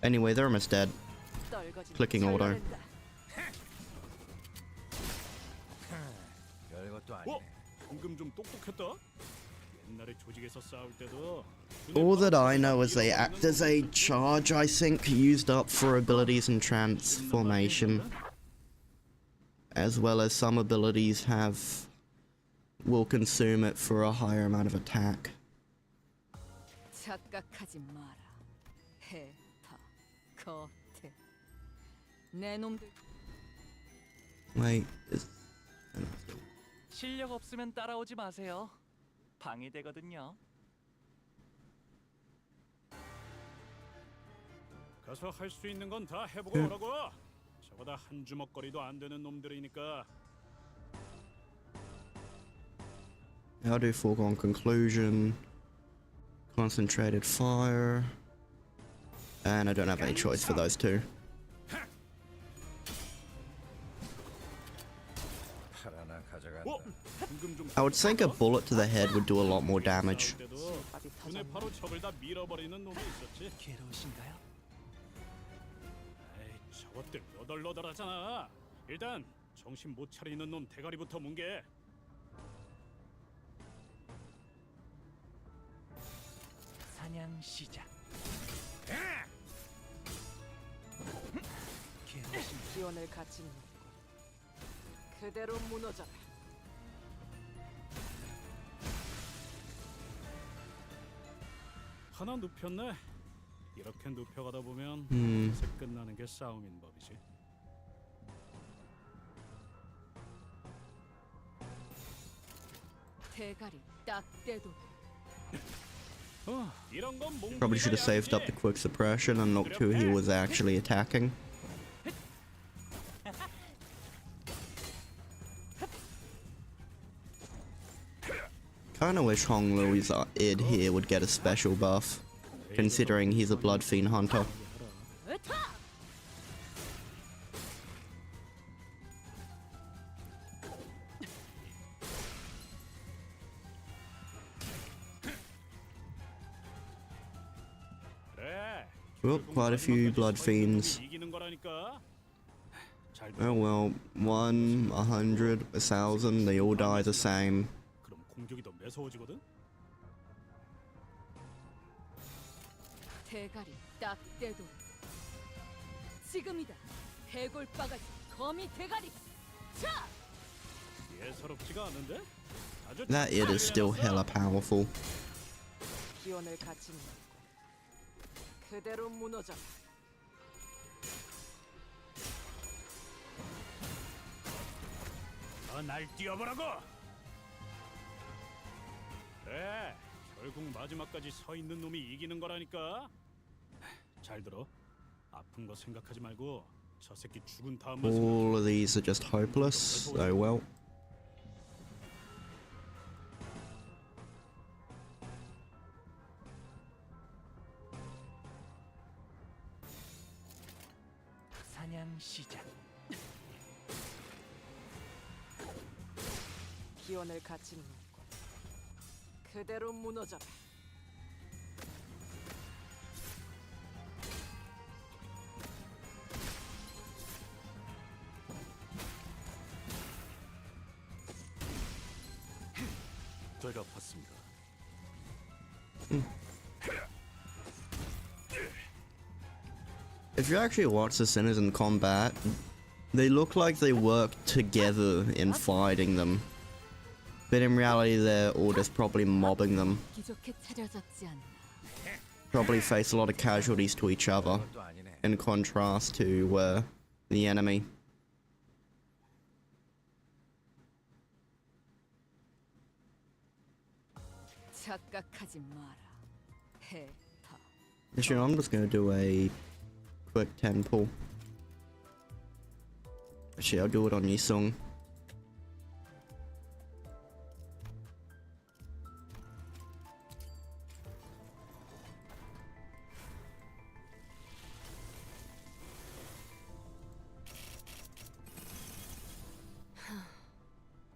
Anyway, they're almost dead. Clicking auto. All that I know is they act as a charge, I think, used up for abilities and transformation. As well as some abilities will consume it for a higher amount of attack. Wait, 실력 없으면 따라오지 마세요. 방해되거든요. 가서 할 수 있는 건 다 해보고 오라고. 저보다 한 주먹거리도 안 되는 놈들이니까. I'll do foregone conclusion, concentrated fire, and I don't have any choice for those two. 하나 가져간다. I would think a bullet to the head would do a lot more damage. 눈에 바로 적을 다 밀어버리는 놈이 있었지. 괴로우신가요? 에이, 저것들 너덜너덜하잖아. 일단 정신 못 차리는 놈 대가리부터 뭉개. 사냥 시작. 기원을 갖춘 그대로 무너져라. 하나 눕혔네. 이렇게 눕혀가다 보면 이제 끝나는 게 싸움인 법이지. 대가리 딱 떼도 이런 건 Probably should have saved up the quick suppression and looked who he was actually attacking. Kinda wish Hong Lui's id here would get a special buff, considering he's a blood fiend hunter. Well, quite a few blood fiends. Oh well, 1, 100, 1,000, they all die the same. 그럼 공격이 더 매서워지거든. 대가리 딱 떼도 지금이다. 해골바가지 거미 대가리. 차! 예사롭지가 않은데? 아주 That id is still hella powerful. 기원을 갖춘 그대로 무너져라. 날 뛰어보라고. 그래, 결국 마지막까지 서 있는 놈이 이기는 거라니까. 잘 들어. 아픈 거 생각하지 말고 저 새끼 죽은 다음만. All of these are just hopeless. Oh well. 사냥 시작. 기원을 갖춘 그대로 무너져라. 되가 봤습니다. If you actually watch the sinners in combat, they look like they work together in fighting them. But in reality, they're all just probably mobbing them. 기적해 차려졌지 않나. Probably face a lot of casualties to each other, 또 아니네. in contrast to the enemy. 착각하지 마라. 해타. Actually, I'm just gonna do a quick 10 pull. Actually, I'll do it on Yisung.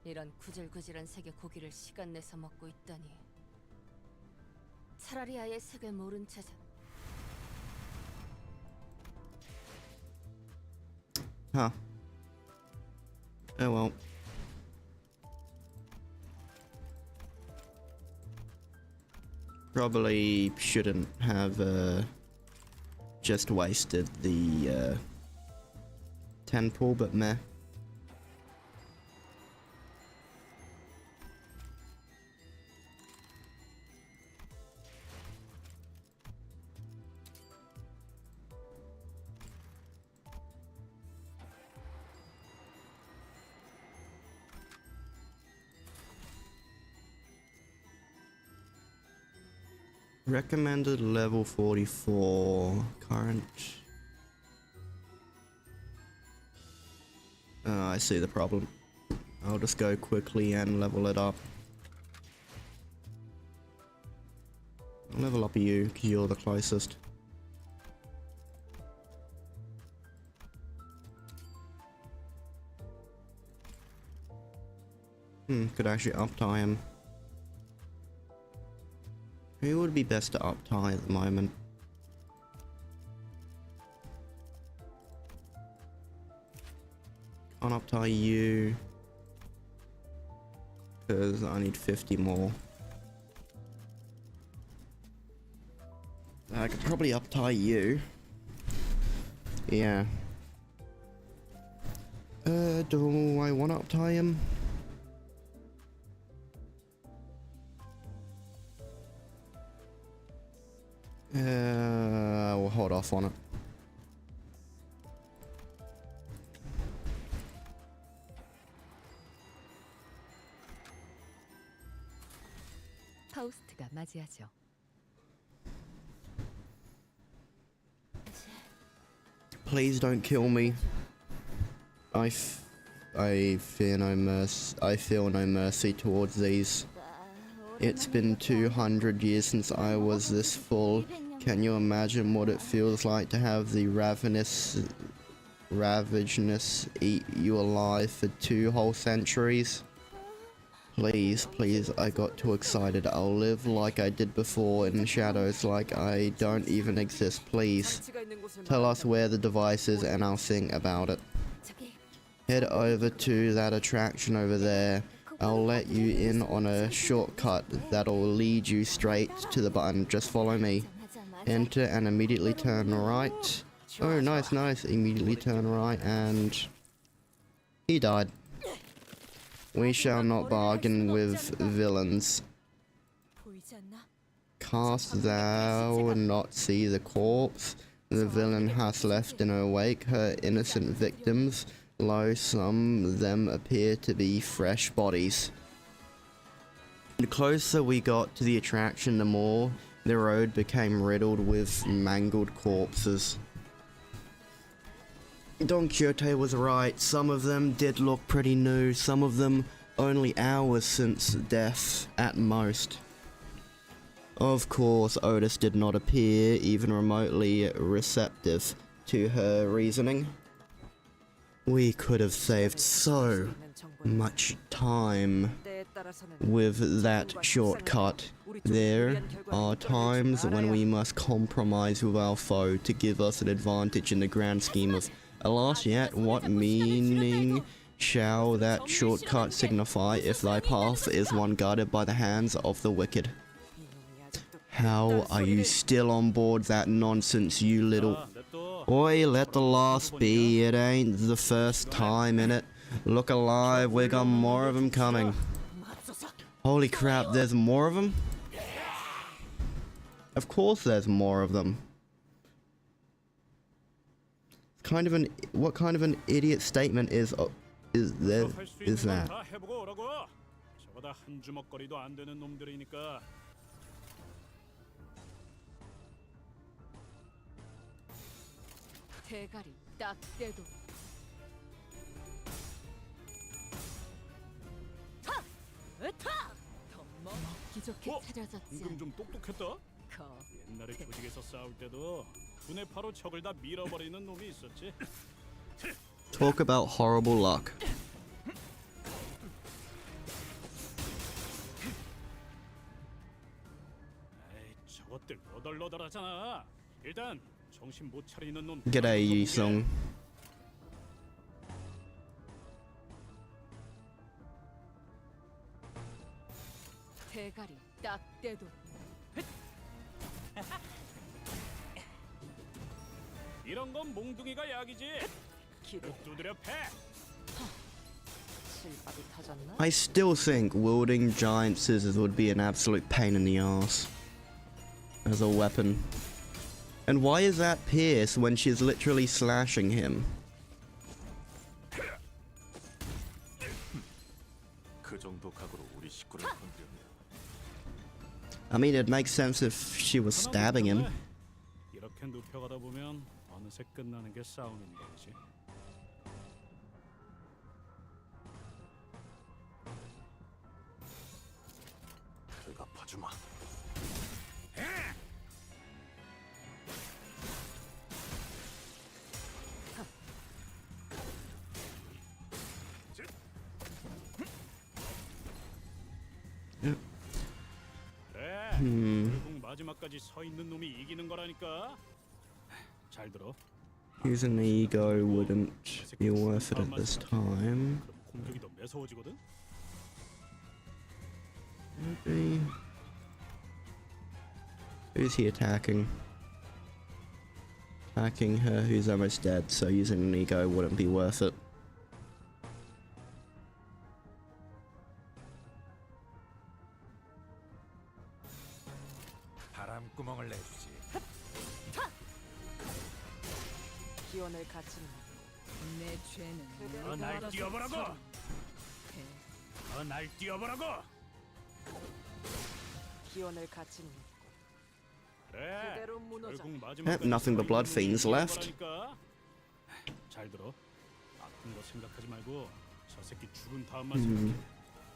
이런 구질구질한 색의 고기를 시간 내서 먹고 있다니. 차라리 아예 색을 모른 채 Huh. Oh well. Probably shouldn't have just wasted the 10 pull, but meh. Recommended level 44. Current. I see the problem. I'll just go quickly and level it up. I'll level up you, 'cause you're the closest. Could actually up-tie him. Who would be best to up-tie at the moment? Can't up-tie you, because I need 50 more. I could probably up-tie you. Yeah. Do I want to up-tie him? We'll hold off on it. 파우스트가 맞이하죠. Please don't kill me. I fear no mercy. I feel no mercy towards these. It's been 200 years since I was this full. Can you imagine what it feels like to have the ravenous eat you alive for 2 whole centuries? Please, please, I got too excited. I'll live like I did before in the shadows, like I don't even exist. Please, tell us where the device is and I'll sing about it. Head over to that attraction over there. I'll let you in on a shortcut that'll lead you straight to the button. Just follow me. Enter and immediately turn right. Oh, nice, nice. Immediately turn right and... he died. We shall not bargain with villains. Canst thou not see the corpse the villain has left in her wake, her innocent victims? Lo, some of them appear to be fresh bodies. The closer we got to the attraction, the more the road became riddled with mangled corpses. Don Quixote was right, some of them did look pretty new, some of them only hours since death at most. Of course, Otis did not appear even remotely receptive to her reasoning. We could have saved so much time with that shortcut. There are times when we must compromise with our foe to give us an advantage in the grand scheme of, alas yet, what meaning shall that shortcut signify if thy path is one guarded by the hands of the wicked? How are you still on board that nonsense, you little... Oi, let the last be, it ain't the first time, innit? Look alive, we got more of them coming. Holy crap, there's more of them? Of course there's more of them. What kind of an idiot statement is that? 대가리 딱 떼도 타! 으타! 더 먹기 좋게 차려졌지. 방금 좀 똑똑했다. 옛날에 조직에서 싸울 때도 두뇌 파로 적을 다 밀어버리는 놈이 있었지. Talk about horrible luck. 너덜너덜하잖아. 일단 정신 못 차리는 놈. G'day, Yi-sung. 대가리 딱 떼도 이런 건 몽둥이가 약이지. 기도 두드려 패. 실밥이 터졌나? I still think wielding giant scissors would be an absolute pain in the ass as a weapon. And why is that Pierce when she's literally slashing him? 그 정도 각오로 우리 식구를 건드렸네. I mean, it makes sense if she was stabbing him. 이렇게 눕혀가다 보면 어느새 끝나는 게 싸우는 거지. 그가 봐주마. 그래. 결국 마지막까지 서 있는 놈이 이기는 거라니까. 잘 들어. Using the ego wouldn't be worth it at this time. 그럼 공격이 더 매서워지거든. Maybe. Who's he attacking? Attacking her who's almost dead, so using an ego wouldn't be worth it. 바람구멍을 내주지. 기원을 갖추는 내 죄는 내가 날 알아서 뛰어보라고. 처리한다. 날 뛰어보라고. 기원을 갖추는 그래. 그대로 무너져. 결국 마지막까지 Nothing but blood 서 있는 fiends 놈이 left. 이기는 거라니까. 잘 들어. 아픈 거 생각하지 말고 저 새끼 죽은 다음만 생각해.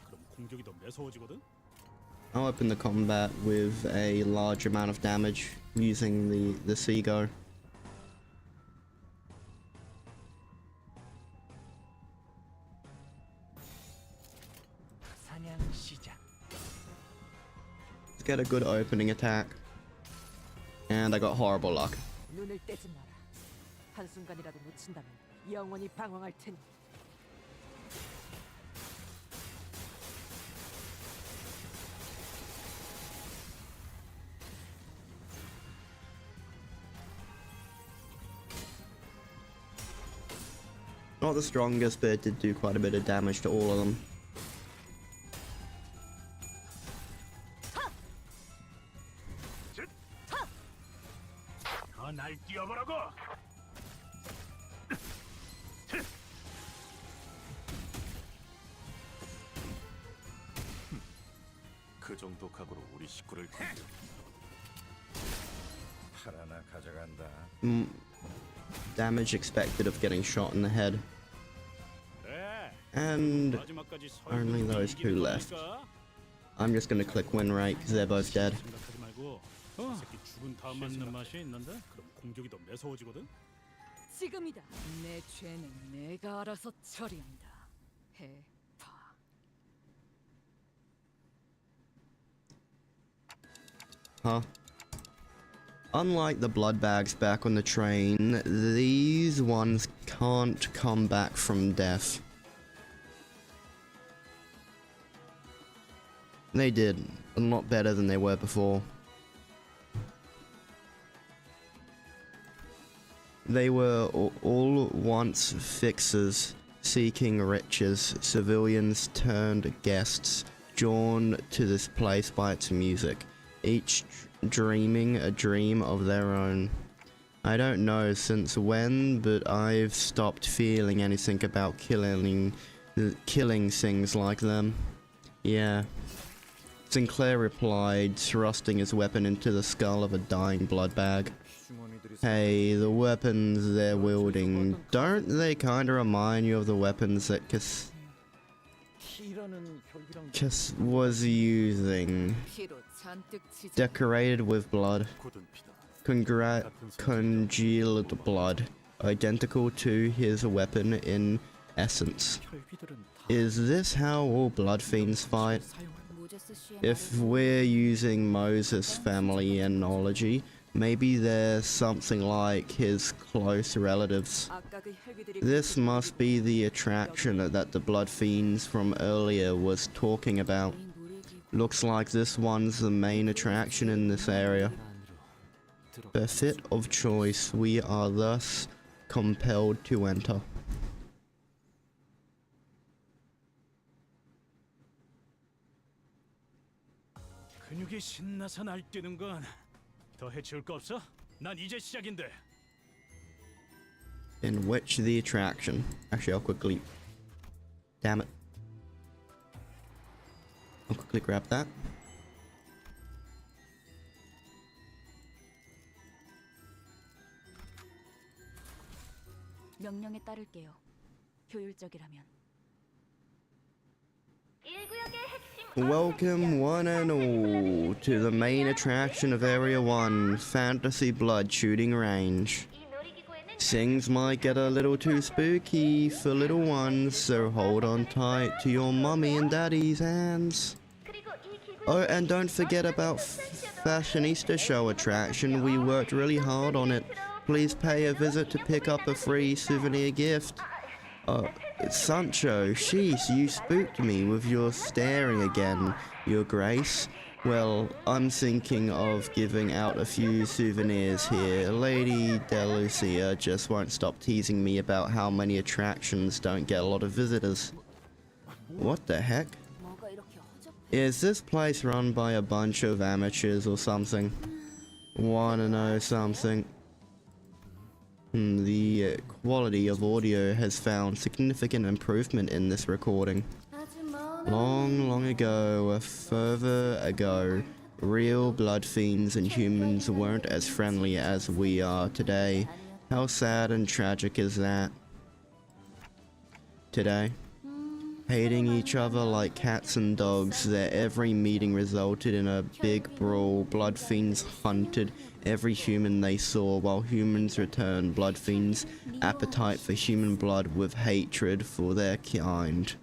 그럼 공격이 더 매서워지거든. I'll open the combat with a large amount of damage using the Seago. 사냥 시작. Let's get a good opening attack. And I got horrible luck. 눈을 떼지 마라. 한순간이라도 놓친다면 영원히 방황할 테니. Not the strongest, but it did do quite a bit of damage to all of them. 날 뛰어보라고. 그 정도 각오로 우리 식구를 건드렸네. 팔 하나 가져간다. Damage expected of getting shot in the head. 그래. And 마지막까지 서 only 있는 놈이 those two 이기는 left. 거라니까. I'm just gonna click win rate because they're both dead. 생각하지 말고 저 새끼 죽은 다음 맞는 맛이 있는데. 그럼 공격이 더 매서워지거든. 지금이다. 내 죄는 내가 알아서 처리한다. 해파. Huh? Unlike the blood bags back on the train, these ones can't come back from death. They did. A lot better than they were before. They were all once fixers, seeking riches, civilians turned guests, drawn to this place by its music, each dreaming a dream of their own. I don't know since when, but I've stopped feeling anything about killing things like them. Yeah. Sinclair replied, thrusting his weapon into the skull of a dying blood bag. Hey, the weapons they're wielding, don't they kinda remind you of the weapons that Kiss was using? 피로 잔뜩 지져. Decorated with blood, 굳은 피다. congealed blood, identical to his weapon in essence. Is this how all blood fiends fight? 모제스 씨의 If we're using Moses' family analogy, maybe they're something like his close relatives. 아까 그 혈기들이 This must be the attraction that the blood fiends from earlier was talking about. Looks like this one's the main attraction in this area. Per fit of choice, we are thus compelled to enter. 근육이 신나서 날뛰는 건 더 해치울 거 없어? 난 이제 시작인데. In which the attraction? Actually, I'll quickly... Damn it. I'll quickly grab that. 명령에 따를게요. 효율적이라면. Welcome one and all to the main attraction of Area 1, Fantasy Blood Shooting Range. Things might get a little too spooky for little ones, so hold on tight to your mummy and daddy's hands. Oh, and don't forget about Fashionista Show attraction, we worked really hard on it. Please pay a visit to pick up a free souvenir gift. Sancho, sheesh, you spooked me with your staring again, Your Grace. Well, I'm thinking of giving out a few souvenirs here. Lady Delucia just won't stop teasing me about how many attractions don't get a lot of visitors. What the heck? 뭐가 이렇게 허접? Is this place run by a bunch of amateurs or something? Wanna know something? The quality of audio has found significant improvement in this recording. Long ago, further ago, real blood fiends and humans weren't as friendly as we are today. How sad and tragic is that? Today, hating each other like cats and dogs, their every meeting resulted in a big brawl. Blood fiends hunted every human they saw, while humans returned blood fiends' appetite for human blood with hatred for their kind.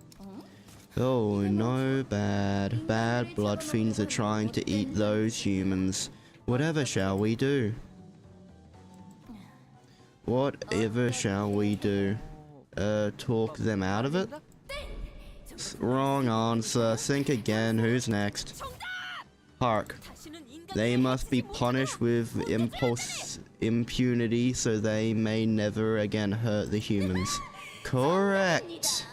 Oh no, bad blood fiends are trying to eat those humans. Whatever shall we do? Whatever shall we do? Talk them out of it? Wrong answer. Think again. Who's next? Hark. They must be punished with impunity so they may never again hurt the humans. Correct.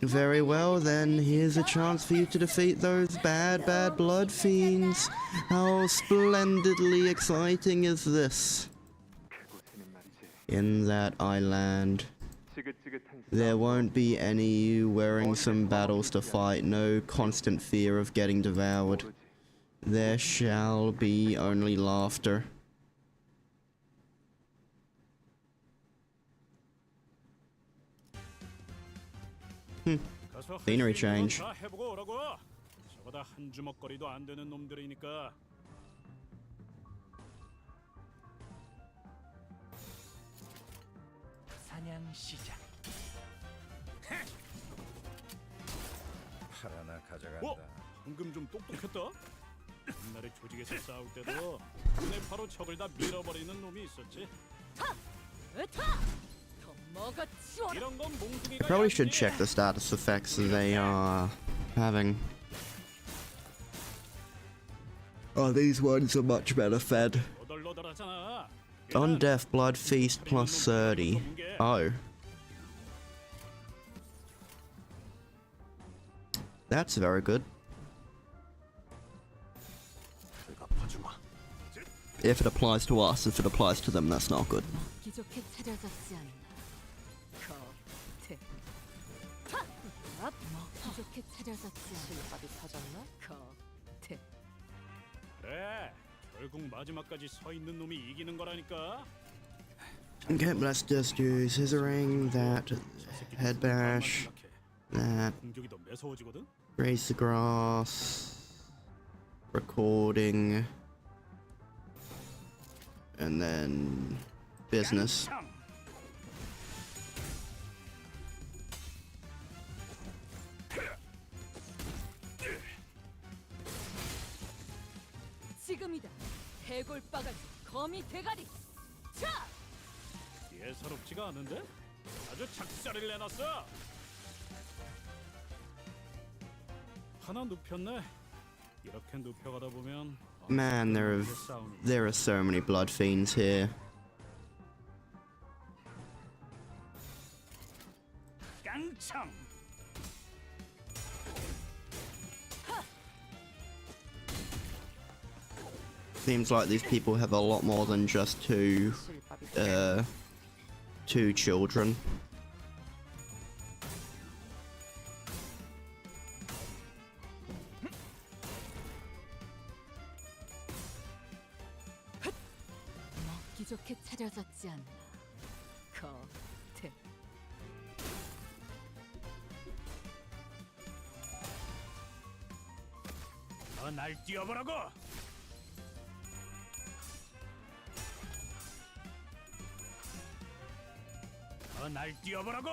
Very well then, here's a chance for you to defeat those bad blood fiends. How splendidly exciting is this? In that island, there won't be any wearing some battles to fight, no constant fear of getting devoured. There shall be only laughter. Scenery change. 다 해보고 오라고. 저보다 한 주먹거리도 안 되는 놈들이니까. 사냥 시작. 팔 하나 가져간다. 어? 방금 좀 똑똑했다. 옛날에 조직에서 싸울 때도 눈에 바로 적을 다 밀어버리는 놈이 있었지. 으타! 더 먹어 치워라. 이런 건 몽둥이가 Probably should 약이지. check the status effects they are having. Oh, these ones are much better fed. 너덜너덜하잖아. Undeaf Blood Feast plus 30. Oh. That's very good. If it applies to us, if it applies to them, that's not good. 기적해 찾아졌지 않나. 거태. 하! 기적해 찾아졌지 않나. 실밥이 터졌나? 거태. 그래. 결국 마지막까지 서 있는 놈이 이기는 거라니까. Okay, let's just do scissoring, that, head bash, that, 공격이 더 매서워지거든. raise the grass, recording, and then business. 예사롭지가 않은데? 아주 작살을 내놨어. 하나 눕혔네. 이렇게 눕혀가다 보면 Man, there are so many blood fiends here. 깡총. Seems like these people have a lot more than just two children. 먹기 좋게 차려졌지 않나. 겉에 날 뛰어보라고. 날 뛰어보라고.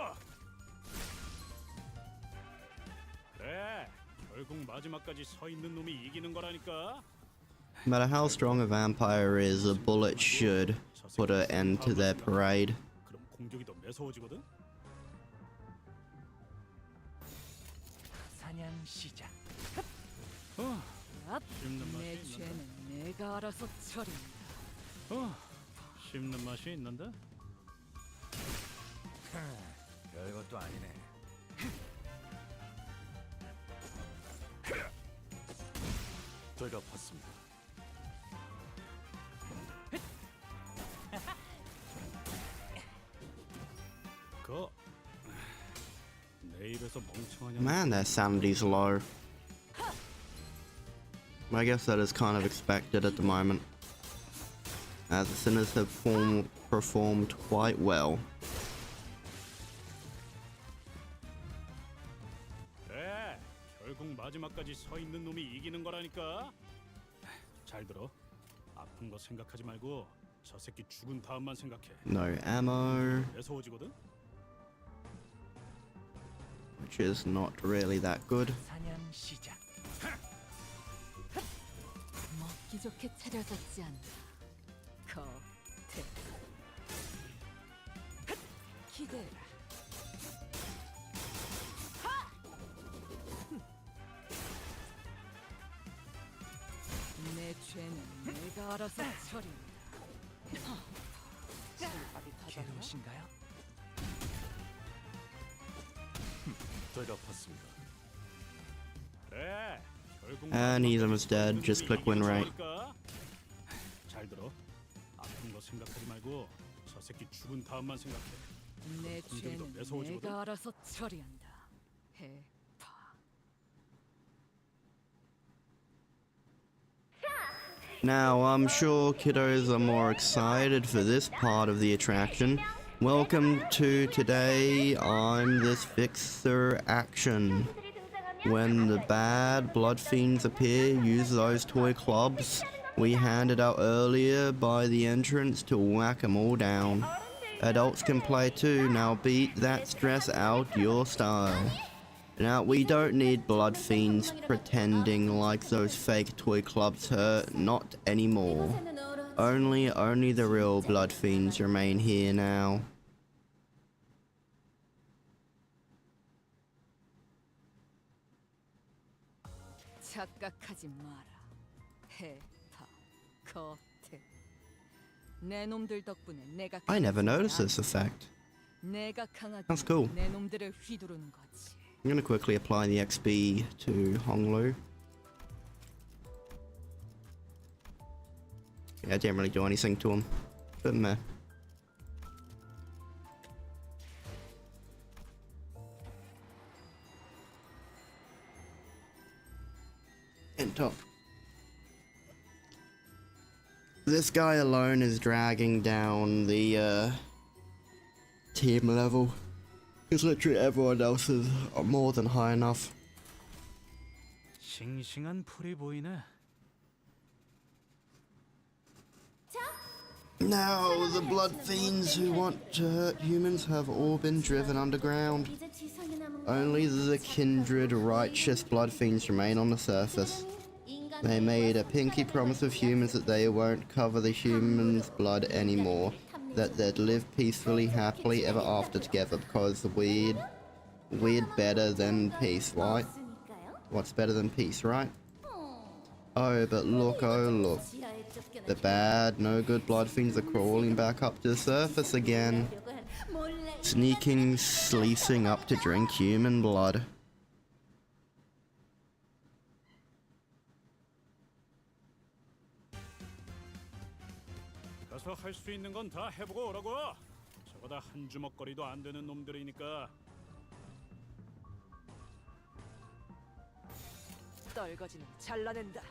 그래, 결국 마지막까지 서 있는 놈이 이기는 거라니까. No matter how strong a vampire is, a bullet should put an end to their parade. 그럼 공격이 더 매서워지거든. 사냥 시작. 앞. 씹는 내 맛이 있는데. 죄는 내가 알아서 처리한다. 씹는 맛이 있는데. 별것도 아니네. 저희가 봤습니다. 내 입에서 멍청하냐? Man, their sanity's low. I guess that is kind of expected at the moment, as the sinners have performed quite well. 그래, 결국 마지막까지 서 있는 놈이 이기는 거라니까. 잘 들어. 아픈 거 생각하지 말고 저 새끼 죽은 다음만 생각해. No ammo, 매서워지거든. which is not really that good. 사냥 시작. 먹기 좋게 차려졌지 않나. 겉에 기대라. 내 죄는 내가 알아서 처리한다. 실밥이 터졌나? 괴로우신가요? 저희가 봤습니다. 그래, 결국 And Ethan is dead. Just click win rate. 잘 들어. 아픈 거 생각하지 말고 저 새끼 죽은 다음만 생각해. 내 공격이 더 죄는 매서워지거든. 내가 알아서 처리한다. 해파. Now, I'm sure kiddos are more excited for this part of the attraction. Welcome to today on this fixer action. When the bad blood fiends appear, use those toy clubs we handed out earlier by the entrance to whack them all down. Adults can play too, now beat that stress out your style. Now, we don't need blood fiends pretending like those fake toy clubs hurt, not anymore. Only the real blood fiends remain here now. 착각하지 마라. 해파. 겉에 내 놈들 덕분에 내가 I never 강해지지 noticed this 않아. effect. 내가 강하게 That's cool. 내 놈들을 휘두르는 거지. I'm gonna quickly apply the XP to Honglu. Yeah, I didn't really do anything to him. But meh. And top. This guy alone is dragging down the team level. Because literally everyone else is more than high enough. 싱싱한 풀이 보이네. Now, the blood fiends who want to hurt humans have all been driven underground. Only the kindred righteous blood fiends remain on the surface. They made a pinky promise with humans that they won't cover the humans' blood anymore. that they'd live peacefully, happily ever after together, because we'd better than peace, right? What's better than peace, right? Oh, but look, oh look. The bad, no good blood fiends are crawling back up to the surface again. Sneaking, sleecing up to drink human blood. 가서 할 수 있는 건 다 해보고 오라고. 저거 다 한 주먹거리도 안 되는 놈들이니까. 떨거지는 잘라낸다.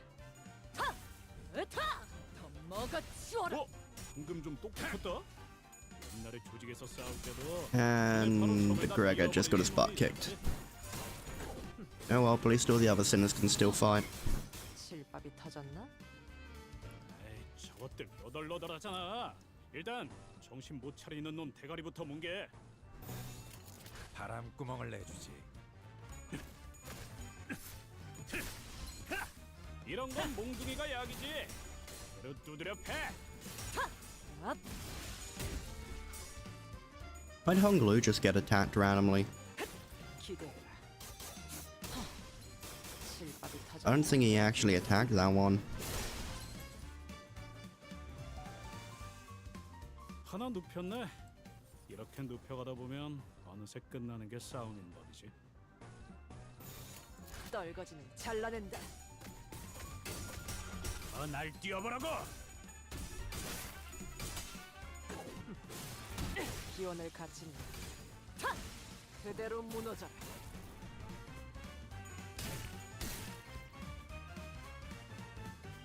하! 으타! 더 먹어치워라. 어? 방금 좀 똑똑했다. 옛날에 조직에서 싸울 때도. And Gregor just got his butt kicked. Oh well, at least all the other sinners can still fight. 실밥이 터졌나? 에이, 저것들 너덜너덜하잖아. 일단 정신 못 차리는 놈 대가리부터 뭉개. 바람구멍을 내주지. 이런 건 몽둥이가 약이지. 그대로 두드려 패. 앞! Why'd Honglu just get attacked randomly? 기대해라. 실밥이 I 터졌나? don't think he actually attacked that one. 하나 눕혔네. 이렇게 눕혀가다 보면 어느새 끝나는 게 싸움인 법이지. 떨거지는 잘라낸다. 날 뛰어보라고. 기원을 갖춘 타! 그대로 무너져라.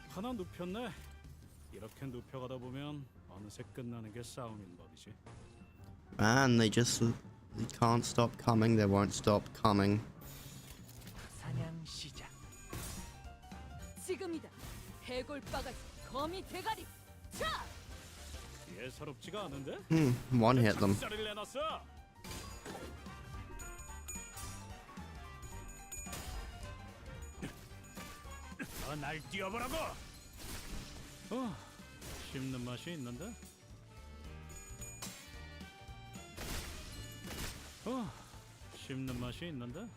하나 눕혔네. 이렇게 눕혀가다 보면 어느새 끝나는 게 싸움인 법이지. Man, they can't stop coming, they won't stop coming. 사냥 시작. 지금이다. 해골바가지 거미 대가리. 차! 예사롭지가 않은데? One hit them. 쌀을 내놨어. 날 뛰어보라고. 씹는 맛이 있는데? 씹는 맛이 있는데?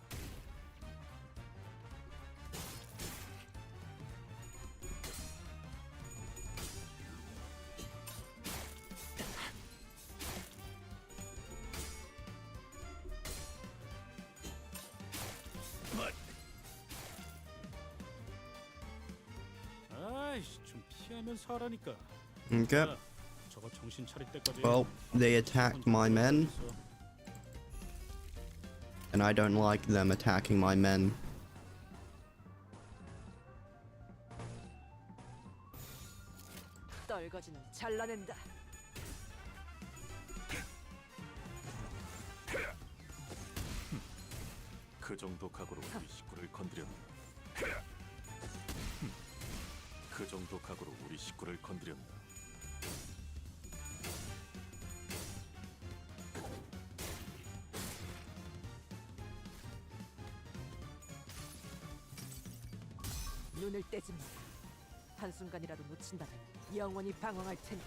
아이씨, 좀 피하면서 하라니까. Okay. 야, 저거 정신 차릴 때까지. Well, they attacked my men, and I don't like them attacking my men. 떨거지는 잘라낸다. 그 정도 각오로 우리 식구를 건드렸나? 그 정도 각오로 우리 식구를 건드렸나? 눈을 떼지 마. 한순간이라도 놓친다면 영원히 방황할 테니.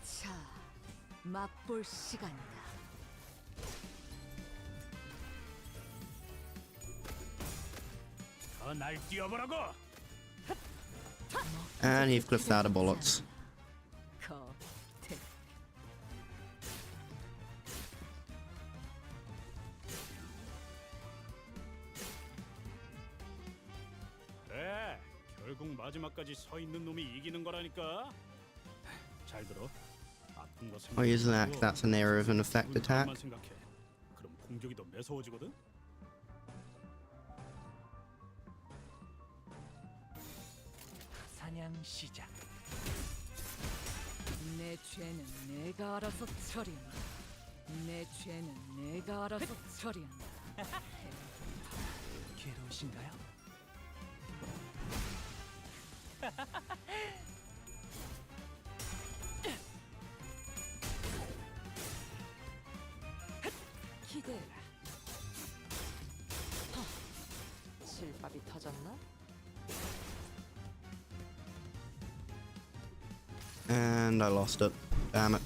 자, 맛볼 시간이다. 날 뛰어보라고. And Heathcliff's out of bullets. 겉에 그래, 결국 마지막까지 서 있는 놈이 이기는 거라니까. 잘 들어. 아픈 거 Oh, here's an act. 생각하고 That's an area of an effect 죽은 attack. 사람만 생각해. 그럼 공격이 더 매서워지거든. 사냥 시작. 내 죄는 내가 알아서 처리한다. 내 죄는 내가 알아서 처리한다. 괴로우신가요? 기대해라. 밥이 터졌나? And I lost it. Damn it.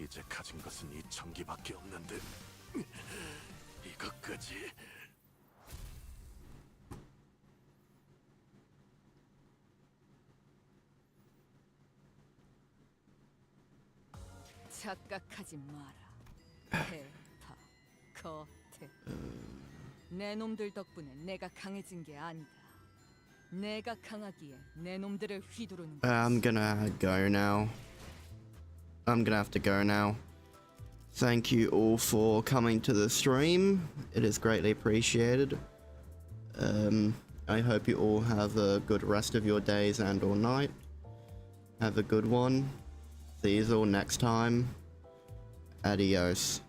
이제 가진 것은 이 전기밖에 없는데 이것까지. 착각하지 마라. 대파, 거태. 내 놈들 덕분에 내가 강해진 게 아니다. 내가 강하기에 내 놈들을 휘두르는 거지. I'm gonna go now. I'm gonna have to go now. Thank you all for coming to the stream. It is greatly appreciated. I hope you all have a good rest of your days and or night. Have a good one. See you all next time. Adios.